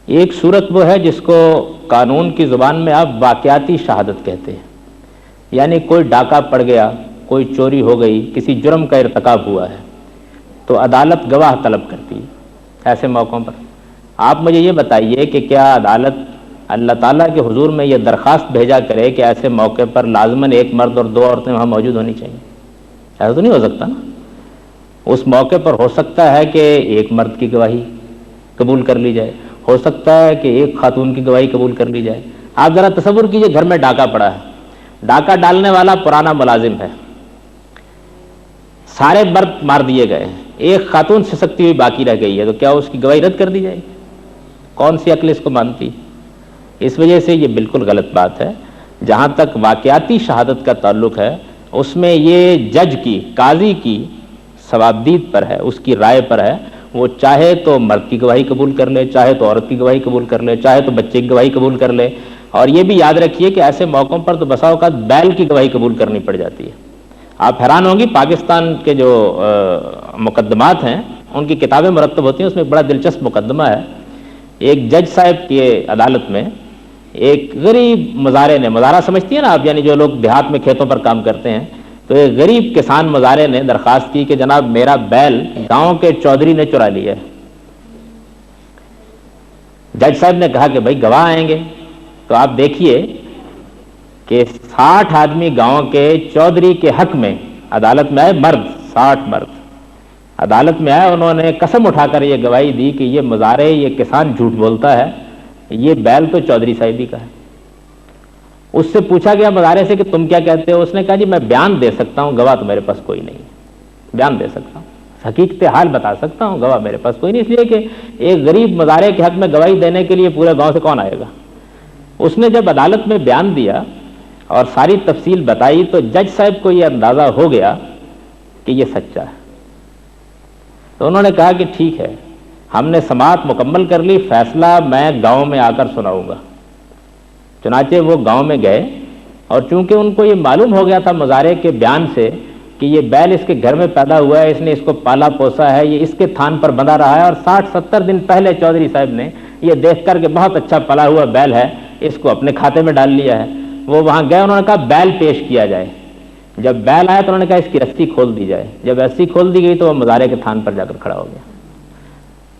ایک صورت وہ ہے جس کو قانون کی زبان میں آپ واقعاتی شہادت کہتے ہیں، یعنی کوئی ڈاکہ پڑ گیا، کوئی چوری ہو گئی، کسی جرم کا ارتکاب ہوا ہے تو عدالت گواہ طلب کرتی ہے. ایسے موقعوں پر آپ مجھے یہ بتائیے کہ کیا عدالت اللہ تعالیٰ کے حضور میں یہ درخواست بھیجا کرے کہ ایسے موقع پر لازماً ایک مرد اور 2 عورتیں وہاں موجود ہونی چاہیے؟ ایسا تو نہیں ہو سکتا نا. اس موقع پر ہو سکتا ہے کہ ایک مرد کی گواہی قبول کر لی جائے، ہو سکتا ہے کہ ایک خاتون کی گواہی قبول کر لی جائے. آپ ذرا تصور کیجئے گھر میں ڈاکہ پڑا ہے، ڈاکہ ڈالنے والا پرانا ملازم ہے، سارے مرد مار دیے گئے ہیں، ایک خاتون سسکتی ہوئی باقی رہ گئی ہے، تو کیا اس کی گواہی رد کر دی جائے گی؟ کون سی عقل اس کو مانتی؟ اس وجہ سے یہ بالکل غلط بات ہے۔ جہاں تک واقعاتی شہادت کا تعلق ہے، اس میں یہ جج کی، قاضی کی ثوابدید پر ہے، اس کی رائے پر ہے۔ وہ چاہے تو مرد کی گواہی قبول کر لے، چاہے تو عورت کی گواہی قبول کر لے، چاہے تو بچے کی گواہی قبول کر لے۔ اور یہ بھی یاد رکھیے کہ ایسے موقعوں پر تو بسا اوقات بیل کی گواہی قبول کرنی پڑ جاتی ہے۔ آپ حیران ہوں گی، پاکستان کے جو مقدمات ہیں ان کی کتابیں مرتب ہوتی ہیں، اس میں ایک بڑا دلچسپ مقدمہ ہے۔ ایک جج صاحب کی عدالت میں ایک غریب مزارع نے، مزارع سمجھتی ہیں نا آپ، یعنی جو لوگ دیہات میں کھیتوں پر کام کرتے ہیں، تو ایک غریب کسان مزارع نے درخواست کی کہ جناب میرا بیل گاؤں کے چودھری نے چرا لیا ہے۔ جج صاحب نے کہا کہ بھائی گواہ آئیں گے، تو آپ دیکھیے کہ 60 آدمی گاؤں کے چودھری کے حق میں عدالت میں آئے، مرد 60 مرد عدالت میں آئے۔ انہوں نے قسم اٹھا کر یہ گواہی دی کہ یہ مزارع، یہ کسان جھوٹ بولتا ہے، یہ بیل تو چودھری صاحب ہی کا ہے۔ اس سے پوچھا گیا مزارع سے کہ تم کیا کہتے ہو؟ اس نے کہا جی میں بیان دے سکتا ہوں، گواہ تو میرے پاس کوئی نہیں ہے، بیان دے سکتا ہوں، حقیقت حال بتا سکتا ہوں، گواہ میرے پاس کوئی نہیں، اس لیے کہ ایک غریب مزارع کے حق میں گواہی دینے کے لیے پورے گاؤں سے کون آئے گا۔ اس نے جب عدالت میں بیان دیا اور ساری تفصیل بتائی تو جج صاحب کو یہ اندازہ ہو گیا کہ یہ سچا ہے۔ تو انہوں نے کہا کہ ٹھیک ہے، ہم نے سماعت مکمل کر لی، فیصلہ میں گاؤں میں آ کر سناؤں گا۔ چنانچہ وہ گاؤں میں گئے، اور چونکہ ان کو یہ معلوم ہو گیا تھا مزارع کے بیان سے کہ یہ بیل اس کے گھر میں پیدا ہوا ہے، اس نے اس کو پالا پوسا ہے، یہ اس کے تھان پر بندھا رہا ہے، اور 60-70 دن پہلے چودھری صاحب نے یہ دیکھ کر کہ بہت اچھا پلا ہوا بیل ہے، اس کو اپنے کھاتے میں ڈال لیا ہے۔ وہ وہاں گئے، انہوں نے کہا بیل پیش کیا جائے۔ جب بیل آیا تو انہوں نے کہا اس کی رسی کھول دی جائے۔ جب رسی کھول دی گئی تو وہ مزارع کے تھان پر جا کر کھڑا ہو گیا۔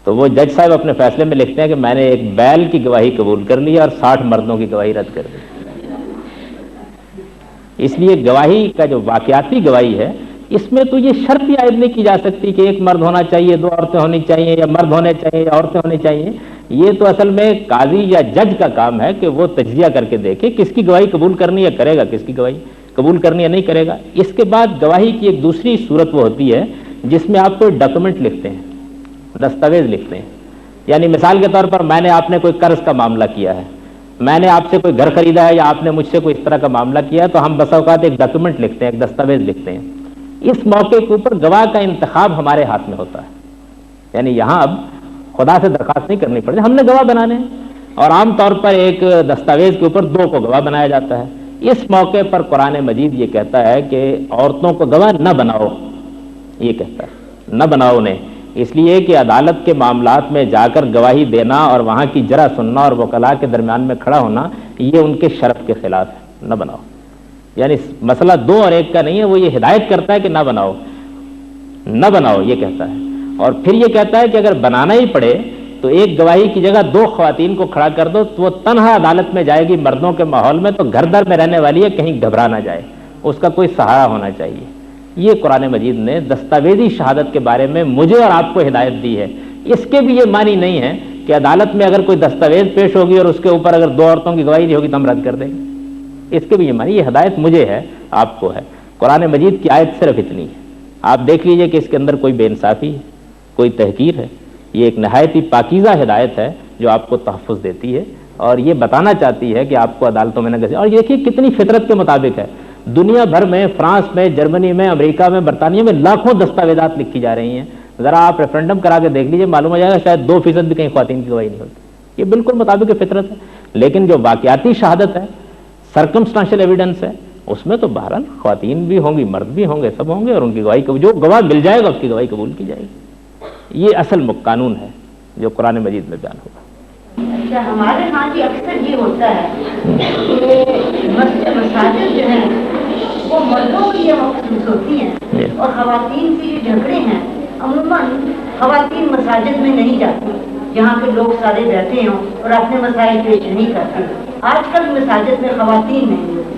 تو وہ جج صاحب اپنے فیصلے میں لکھتے ہیں کہ میں نے ایک بیل کی گواہی قبول کر لی اور 60 مردوں کی گواہی رد کر دی۔ اس لیے گواہی کا جو واقعاتی گواہی ہے، اس میں تو یہ شرط ہی عائد نہیں کی جا سکتی کہ ایک مرد ہونا چاہیے، 2 عورتیں ہونی چاہیے، یا مرد ہونے چاہیے یا عورتیں ہونی چاہیے۔ یہ تو اصل میں قاضی یا جج کا کام ہے کہ وہ تجزیہ کر کے دیکھے کس کی گواہی قبول کرنی ہے کرے گا، کس کی گواہی قبول کرنی ہے نہیں کرے گا۔ اس کے بعد گواہی کی ایک دوسری صورت وہ ہوتی ہے جس میں آپ کوئی ڈاکومنٹ لکھتے ہیں، دستاویز لکھتے ہیں۔ یعنی مثال کے طور پر میں نے آپ نے کوئی قرض کا معاملہ کیا ہے، میں نے آپ سے کوئی گھر خریدا ہے، یا آپ نے مجھ سے کوئی اس طرح کا معاملہ کیا ہے، تو ہم بسا اوقات ایک ڈاکومنٹ لکھتے ہیں، ایک دستاویز لکھتے ہیں۔ اس موقع کے اوپر گواہ کا انتخاب ہمارے ہاتھ میں ہوتا ہے۔ یعنی یہاں اب خدا سے درخواست نہیں کرنی پڑتی، ہم نے گواہ بنانے ہیں، اور عام طور پر ایک دستاویز کے اوپر 2 کو گواہ بنایا جاتا ہے۔ اس موقع پر قرآن مجید یہ کہتا ہے کہ عورتوں کو گواہ نہ بناؤ، یہ کہتا ہے نہ بناؤ انہیں، اس لیے کہ عدالت کے معاملات میں جا کر گواہی دینا اور وہاں کی جرح سننا اور وکلاء کے درمیان میں کھڑا ہونا یہ ان کے شرف کے خلاف ہے، نہ بناؤ۔ یعنی مسئلہ 2 اور 1 کا نہیں ہے، وہ یہ ہدایت کرتا ہے کہ نہ بناؤ، نہ بناؤ یہ کہتا ہے۔ اور پھر یہ کہتا ہے کہ اگر بنانا ہی پڑے تو ایک گواہی کی جگہ 2 خواتین کو کھڑا کر دو، تو وہ تنہا عدالت میں جائے گی مردوں کے ماحول میں، تو گھر در میں رہنے والی ہے، کہیں گھبرا نہ جائے، اس کا کوئی سہارا ہونا چاہیے۔ یہ قرآن مجید نے دستاویزی شہادت کے بارے میں مجھے اور آپ کو ہدایت دی ہے۔ اس کے بھی یہ معنی نہیں ہے کہ عدالت میں اگر کوئی دستاویز پیش ہوگی اور اس کے اوپر اگر 2 عورتوں کی گواہی نہیں ہوگی تو ہم رد کر دیں گے۔ اس کے بھی یہ معنی، یہ ہدایت مجھے ہے، آپ کو ہے۔ قرآن مجید کی آیت صرف اتنی ہے، آپ دیکھ لیجئے کہ اس کے اندر کوئی بے انصافی ہے، کوئی تحقیر ہے۔ یہ ایک نہایت ہی پاکیزہ ہدایت ہے جو آپ کو تحفظ دیتی ہے، اور یہ بتانا چاہتی ہے کہ آپ کو عدالتوں میں نہ گھسے۔ اور یہ دیکھیے کتنی فطرت کے مطابق ہے، دنیا بھر میں، فرانس میں، جرمنی میں، امریکہ میں، برطانیہ میں لاکھوں دستاویزات لکھی جا رہی ہیں۔ ذرا آپ ریفرنڈم کرا کے دیکھ لیجئے، معلوم ہو جائے گا شاید 2% بھی کہیں خواتین کی گواہی نہیں ہوتی۔ یہ بالکل مطابق فطرت ہے۔ لیکن جو واقعاتی شہادت ہے، سرکمسٹانشل ایویڈنس ہے، اس میں تو بہرحال خواتین بھی ہوں گی، مرد بھی ہوں گے، سب ہوں گے، اور ان کی گواہی جو گواہ مل جائے گا اس کی گواہی قبول کی جائے گی۔ یہ اصل قانون ہے جو قرآن مجید میں بیان ہوگا۔ اچھا، ہمارے ہاں جی اکثر یہ ہوتا ہے کہ مساجد جو ہیں وہ مردوں کے لیے مخصوص ہوتی ہیں، اور خواتین کے جو جھگڑے ہیں عموماً خواتین مساجد میں نہیں جاتی جہاں پہ لوگ سارے بیٹھے ہوں اور اپنے مسائل پیش نہیں کرتے۔ آج کل مساجد میں خواتین نہیں ہوتی۔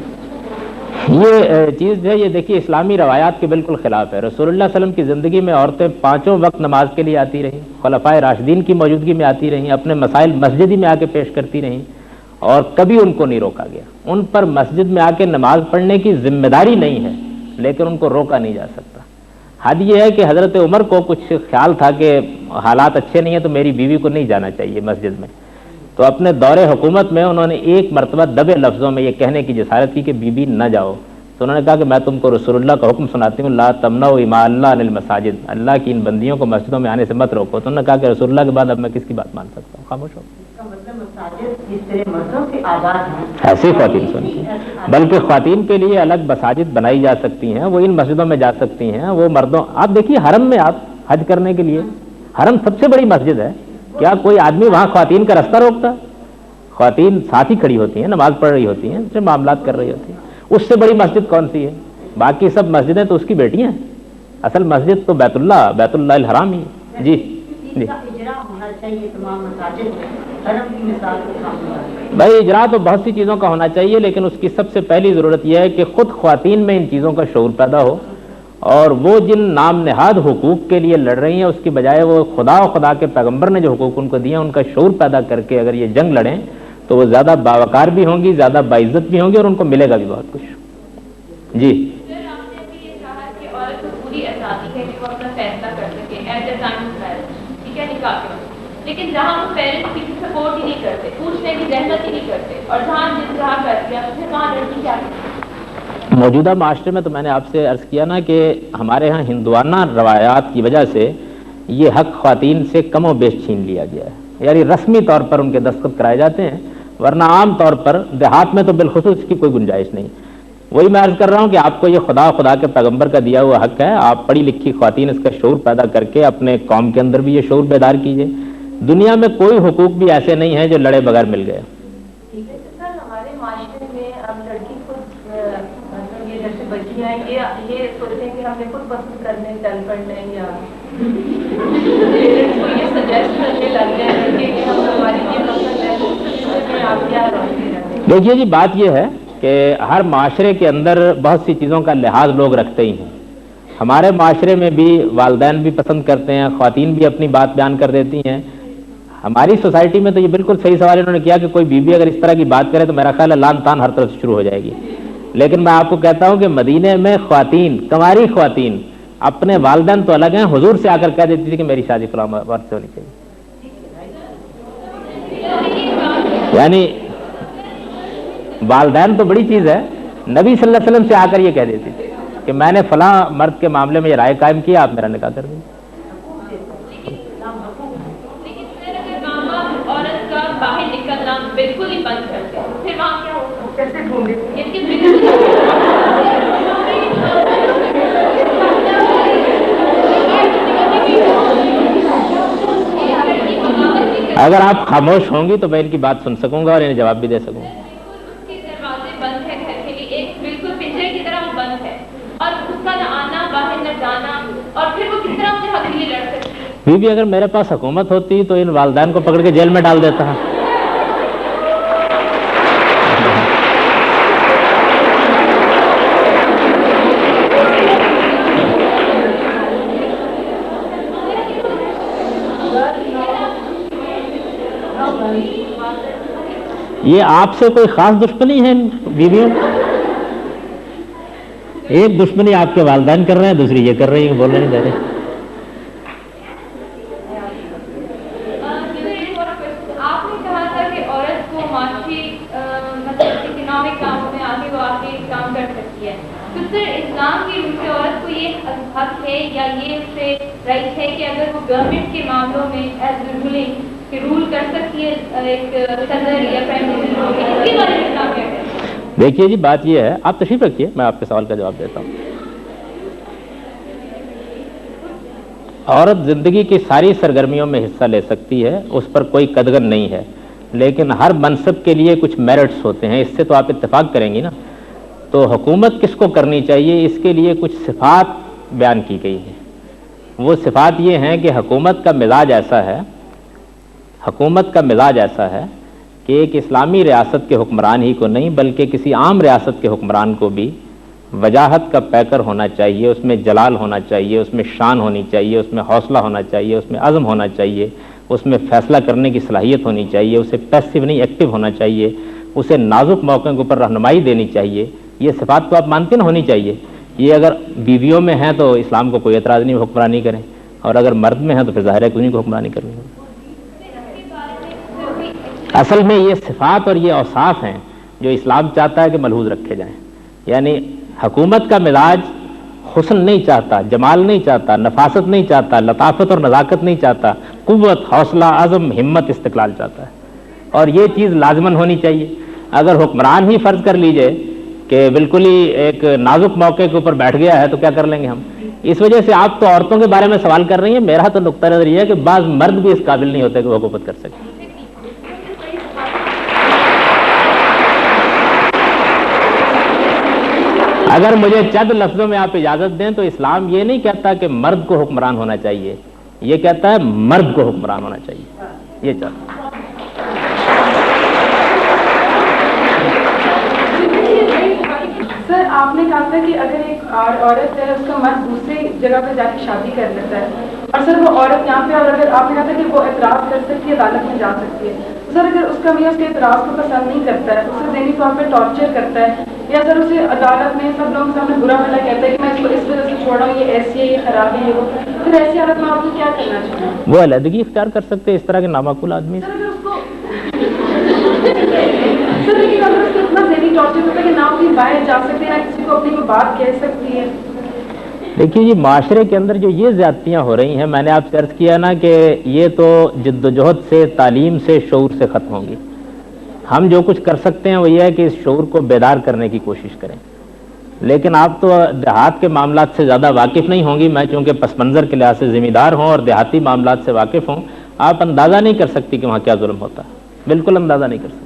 یہ چیز جو ہے، یہ دیکھیے اسلامی روایات کے بالکل خلاف ہے۔ رسول اللہ صلی اللہ علیہ وسلم کی زندگی میں عورتیں 5 وقت نماز کے لیے آتی رہیں، خلفائے راشدین کی موجودگی میں آتی رہیں، اپنے مسائل مسجد ہی میں آ کے پیش کرتی رہیں، اور کبھی ان کو نہیں روکا گیا۔ ان پر مسجد میں آ کے نماز پڑھنے کی ذمہ داری نہیں ہے، لیکن ان کو روکا نہیں جا سکتا۔ حد یہ ہے کہ حضرت عمر کو کچھ خیال تھا کہ حالات اچھے نہیں ہیں تو میری بیوی کو نہیں جانا چاہیے مسجد میں، تو اپنے دور حکومت میں انہوں نے ایک مرتبہ دبے لفظوں میں یہ کہنے کی جسارت کی کہ بی بی نہ جاؤ، تو انہوں نے کہا کہ میں تم کو رسول اللہ کا حکم سناتی ہوں، لا تمنعوا اماء اللہ عن المساجد، اللہ کی ان بندیوں کو مسجدوں میں آنے سے مت روکو. تو انہوں نے کہا کہ رسول اللہ کے بعد اب میں کس کی بات مان سکتا ہوں، خاموش ہو. ایسی خواتین سنی، بلکہ خواتین کے لیے الگ مساجد بنائی جا سکتی ہیں، وہ ان مسجدوں میں جا سکتی ہیں. وہ مردوں، آپ دیکھیے حرم میں، آپ حج کرنے کے لیے حرم سب سے بڑی مسجد ہے، کیا کوئی آدمی وہاں خواتین کا رستہ روکتا؟ خواتین ساتھ ہی کھڑی ہوتی ہیں، نماز پڑھ رہی ہوتی ہیں، سے معاملات کر رہی ہوتی ہیں. اس سے بڑی مسجد کون سی ہے؟ باقی سب مسجدیں تو اس کی بیٹیاں ہیں، اصل مسجد تو بیت اللہ الحرام ہی. جی جی بھائی، اجرا تو بہت سی چیزوں کا ہونا چاہیے، لیکن اس کی سب سے پہلی ضرورت یہ ہے کہ خود خواتین میں ان چیزوں کا شعور پیدا ہو، اور وہ جن نام نہاد حقوق کے لیے لڑ رہی ہیں اس کی بجائے وہ خدا و خدا کے پیغمبر نے جو حقوق ان کو دیے ان کا شعور پیدا کر کے اگر یہ جنگ لڑیں تو وہ زیادہ باوقار بھی ہوں گی، زیادہ باعزت بھی ہوں گی، اور ان کو ملے گا بھی بہت کچھ. جی لیکن جہاں وہ پیرنٹس کسی سپورٹ ہی نہیں کرتے، پوچھنے کی زحمت ہی نہیں کرتے، اور جہاں جس طرح کر دیا پھر وہاں لڑکی کیا کرتی؟ موجودہ معاشرے میں تو میں نے آپ سے عرض کیا نا کہ ہمارے ہاں ہندوانہ روایات کی وجہ سے یہ حق خواتین سے کم و بیش چھین لیا گیا ہے، یعنی رسمی طور پر ان کے دستخط کرائے جاتے ہیں، ورنہ عام طور پر دیہات میں تو بالخصوص اس کی کوئی گنجائش نہیں. وہی میں عرض کر رہا ہوں کہ آپ کو یہ خدا کے پیغمبر کا دیا ہوا حق ہے، آپ پڑھی لکھی خواتین اس کا شعور پیدا کر کے اپنے قوم کے اندر بھی یہ شعور بیدار کیجیے. دنیا میں کوئی حقوق بھی ایسے نہیں ہیں جو لڑے بغیر مل گئے. سر ہمارے معاشرے میں اب لڑکی خود یہ جیسے بچیاں یہ سوچیں کہ ہم نے خود پسند کرنے چل پڑنے یا پیرنٹس کو یہ سجیسٹ کرنے لگ گئے لڑکے کہ ہم ہماری یہ پسند ہے، آپ کیا رہتے؟ دیکھیے جی، بات یہ ہے کہ ہر معاشرے کے اندر بہت سی چیزوں کا لحاظ لوگ رکھتے ہی ہیں. ہمارے معاشرے میں بھی والدین بھی پسند کرتے ہیں، خواتین بھی اپنی بات بیان کر دیتی ہیں. ہماری سوسائٹی میں تو یہ بالکل صحیح سوال انہوں نے کیا کہ کوئی بیوی اگر اس طرح کی بات کرے تو میرا خیال ہے لان تان ہر طرف سے شروع ہو جائے گی. لیکن میں آپ کو کہتا ہوں کہ مدینے میں خواتین، کنواری خواتین اپنے والدین تو الگ ہیں، حضور سے آ کر کہہ دیتی تھی کہ میری شادی فلاں وقت سے ہونی چاہیے. یعنی والدین تو بڑی چیز ہے، نبی صلی اللہ علیہ وسلم سے آ کر یہ کہہ دیتی تھی کہ میں نے فلاں مرد کے معاملے میں یہ رائے قائم کیا، آپ میرا نکاح کر دیں. باہر نکلنا بالکل ہی بند کرتے ہیں، پھر وہاں کیا ہوگا؟ کیسے ڈھونڈیں؟ اگر آپ خاموش ہوں گی تو میں ان کی بات سن سکوں گا اور انہیں جواب بھی دے سکوں گا. اس کے دروازے بند ہے گھر کے لیے، ایک بالکل پنجرے کی طرح وہ بند ہے، اور اس کا نہ آنا باہر نہ جانا، اور پھر وہ کس طرح اپنے حق کے لیے لڑ سکتی ہے. بھی اگر میرے پاس حکومت ہوتی تو ان والدین کو پکڑ کے جیل میں ڈال دیتا. یہ آپ سے کوئی خاص دشمنی ہے ان بیویوں؟ ایک دشمنی آپ کے والدین کر رہے ہیں، دوسری یہ کر رہی ہیں، بولنے نہیں دے رہے. آپ نے کہا تھا کہ عورت کو معاشی مطلب اکنامک کاموں میں آگے وہ آ کے کام کر سکتی ہے، تو پھر اسلام کی روح سے عورت کو یہ حق ہے یا یہ اس سے رائٹ ہے کہ اگر وہ گورنمنٹ کے معاملوں میں ایز رولنگ کہ رول کر سکتی ہے ایک صدر یا پرائم منسٹر، اس کے بارے میں اسلام کیا کہتے ہیں؟ دیکھیے جی، بات یہ ہے، آپ تشریف رکھیے، میں آپ کے سوال کا جواب دیتا ہوں. عورت زندگی کی ساری سرگرمیوں میں حصہ لے سکتی ہے، اس پر کوئی قدغن نہیں ہے، لیکن ہر منصب کے لیے کچھ میرٹس ہوتے ہیں، اس سے تو آپ اتفاق کریں گی نا. تو حکومت کس کو کرنی چاہیے، اس کے لیے کچھ صفات بیان کی گئی ہیں. وہ صفات یہ ہیں کہ حکومت کا مزاج ایسا ہے، حکومت کا مزاج ایسا ہے کہ ایک اسلامی ریاست کے حکمران ہی کو نہیں بلکہ کسی عام ریاست کے حکمران کو بھی وجاہت کا پیکر ہونا چاہیے، اس میں جلال ہونا چاہیے، اس میں شان ہونی چاہیے، اس میں حوصلہ ہونا چاہیے، اس میں عزم ہونا چاہیے، اس میں فیصلہ کرنے کی صلاحیت ہونی چاہیے، اسے پیسو نہیں ایکٹیو ہونا چاہیے، اسے نازک موقعوں کے اوپر رہنمائی دینی چاہیے. یہ صفات تو آپ مانتے نہ ہونی چاہیے. یہ اگر بیویوں میں ہیں تو اسلام کو کوئی اعتراض نہیں، حکمرانی کریں، اور اگر مرد میں ہیں تو پھر ظاہر ہے کہ انہیں کو حکمرانی کرنی ہوگی. اصل میں یہ صفات اور یہ اوصاف ہیں جو اسلام چاہتا ہے کہ ملحوظ رکھے جائیں. یعنی حکومت کا مزاج حسن نہیں چاہتا، جمال نہیں چاہتا، نفاست نہیں چاہتا، لطافت اور نزاکت نہیں چاہتا، قوت، حوصلہ، عزم، ہمت، استقلال چاہتا ہے. اور یہ چیز لازماً ہونی چاہیے. اگر حکمران ہی فرض کر لیجئے کہ بالکل ہی ایک نازک موقع کے اوپر بیٹھ گیا ہے تو کیا کر لیں گے ہم. اس وجہ سے آپ تو عورتوں کے بارے میں سوال کر رہی ہیں، میرا تو نقطہ نظر یہ ہے کہ بعض مرد بھی اس قابل نہیں ہوتے کہ وہ حکومت کر سکیں. اگر مجھے چند لفظوں میں آپ اجازت دیں تو اسلام یہ نہیں کہتا کہ مرد کو حکمران ہونا چاہیے، یہ کہتا ہے مرد کو حکمران ہونا چاہیے. یہ چاہتا ہے. سر آپ نے کہا تھا کہ اگر ایک عورت ہے اس کا مرد دوسری جگہ پہ جا کے شادی کر لیتا ہے اور سر وہ عورت یہاں پہ، اور اگر آپ نے کہا تھا کہ وہ اعتراض کر سکتی ہے، عدالت میں جا سکتی ہے، سر اگر اس کا میاں اس کے اعتراض کو پسند نہیں کرتا ہے، اسے ذہنی طور پہ ٹارچر کرتا ہے، یا سر اسے عدالت میں سب لوگوں کے سامنے برا بھلا کہتا ہے کہ میں اس کو اس وجہ سے چھوڑ رہا ہوں، یہ ایسی ہے، یہ خراب ہے، یہ وہ، پھر ایسی حالت میں آپ کو کیا کرنا چاہیے؟ وہ علیحدگی اختیار کر سکتے اس طرح کے نامعقول آدمی. سر اگر اس کو سر لیکن اگر اس کو اتنا ذہنی ٹارچر ہوتا ہے کہ نہ اپنی باہر جا سکتے ہیں، نہ کسی کو اپنی کوئی بات کہہ سکتی ہے. دیکھیے جی، معاشرے کے اندر جو یہ زیادتیاں ہو رہی ہیں، میں نے آپ سے عرض کیا نا کہ یہ تو جد و جہد سے، تعلیم سے، شعور سے ختم ہوں گی. ہم جو کچھ کر سکتے ہیں وہ یہ ہے کہ اس شعور کو بیدار کرنے کی کوشش کریں. لیکن آپ تو دیہات کے معاملات سے زیادہ واقف نہیں ہوں گی. میں چونکہ پس منظر کے لحاظ سے ذمہ دار ہوں اور دیہاتی معاملات سے واقف ہوں، آپ اندازہ نہیں کر سکتی کہ وہاں کیا ظلم ہوتا ہے. بالکل اندازہ نہیں کر سکتی.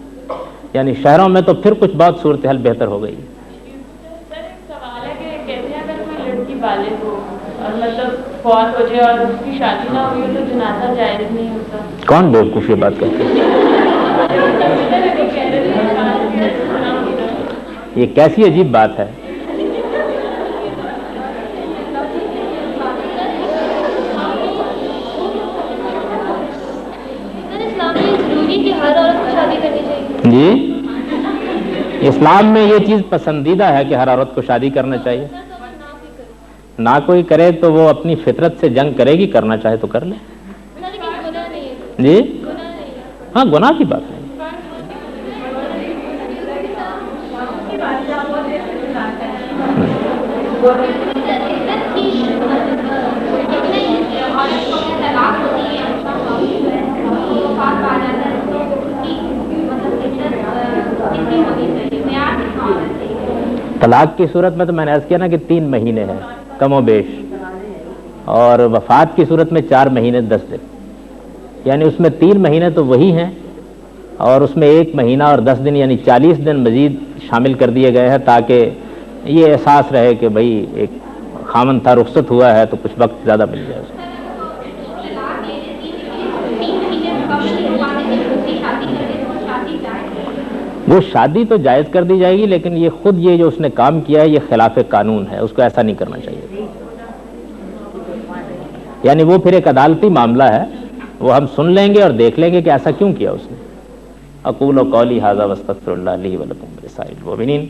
یعنی شہروں میں تو پھر کچھ بہت صورتحال بہتر ہو گئی. سر ایک سوال ہے کہ کہتے ہیں اگر کوئی لڑکی بالغ ہو اور مطلب فوت ہو جائے اور اس کی شادی نہ ہوئی ہو تو جنازہ جائز نہیں ہوتا. کون بیوقوف یہ بات کرتے ہیں؟ یہ کیسی عجیب بات ہے. جی، اسلام میں یہ چیز پسندیدہ ہے کہ ہر عورت کو شادی کرنا چاہیے. نہ کوئی کرے تو وہ اپنی فطرت سے جنگ کرے گی، کرنا چاہے تو کر لے. جی ہاں، گناہ کی بات نہیں. طلاق کی صورت میں تو میں نے عرض کیا نا کہ 3 مہینے ہیں کم و بیش، اور وفات کی صورت میں 4 مہینے 10 دن. یعنی اس میں 3 مہینے تو وہی ہیں اور اس میں 1 مہینہ اور 10 دن یعنی 40 دن مزید شامل کر دیے گئے ہیں تاکہ یہ احساس رہے کہ بھئی ایک خامن تھا، رخصت ہوا ہے تو کچھ وقت زیادہ مل جائے. وہ شادی تو جائز کر دی جائے گی، لیکن یہ خود یہ جو اس نے کام کیا ہے یہ خلاف قانون ہے، اس کو ایسا نہیں کرنا چاہیے. یعنی وہ پھر ایک عدالتی معاملہ ہے، وہ ہم سن لیں گے اور دیکھ لیں گے کہ ایسا کیوں کیا اس نے. اقول قولی ھذا واستغفر اللہ لی ولکم ولسائر المؤمنین.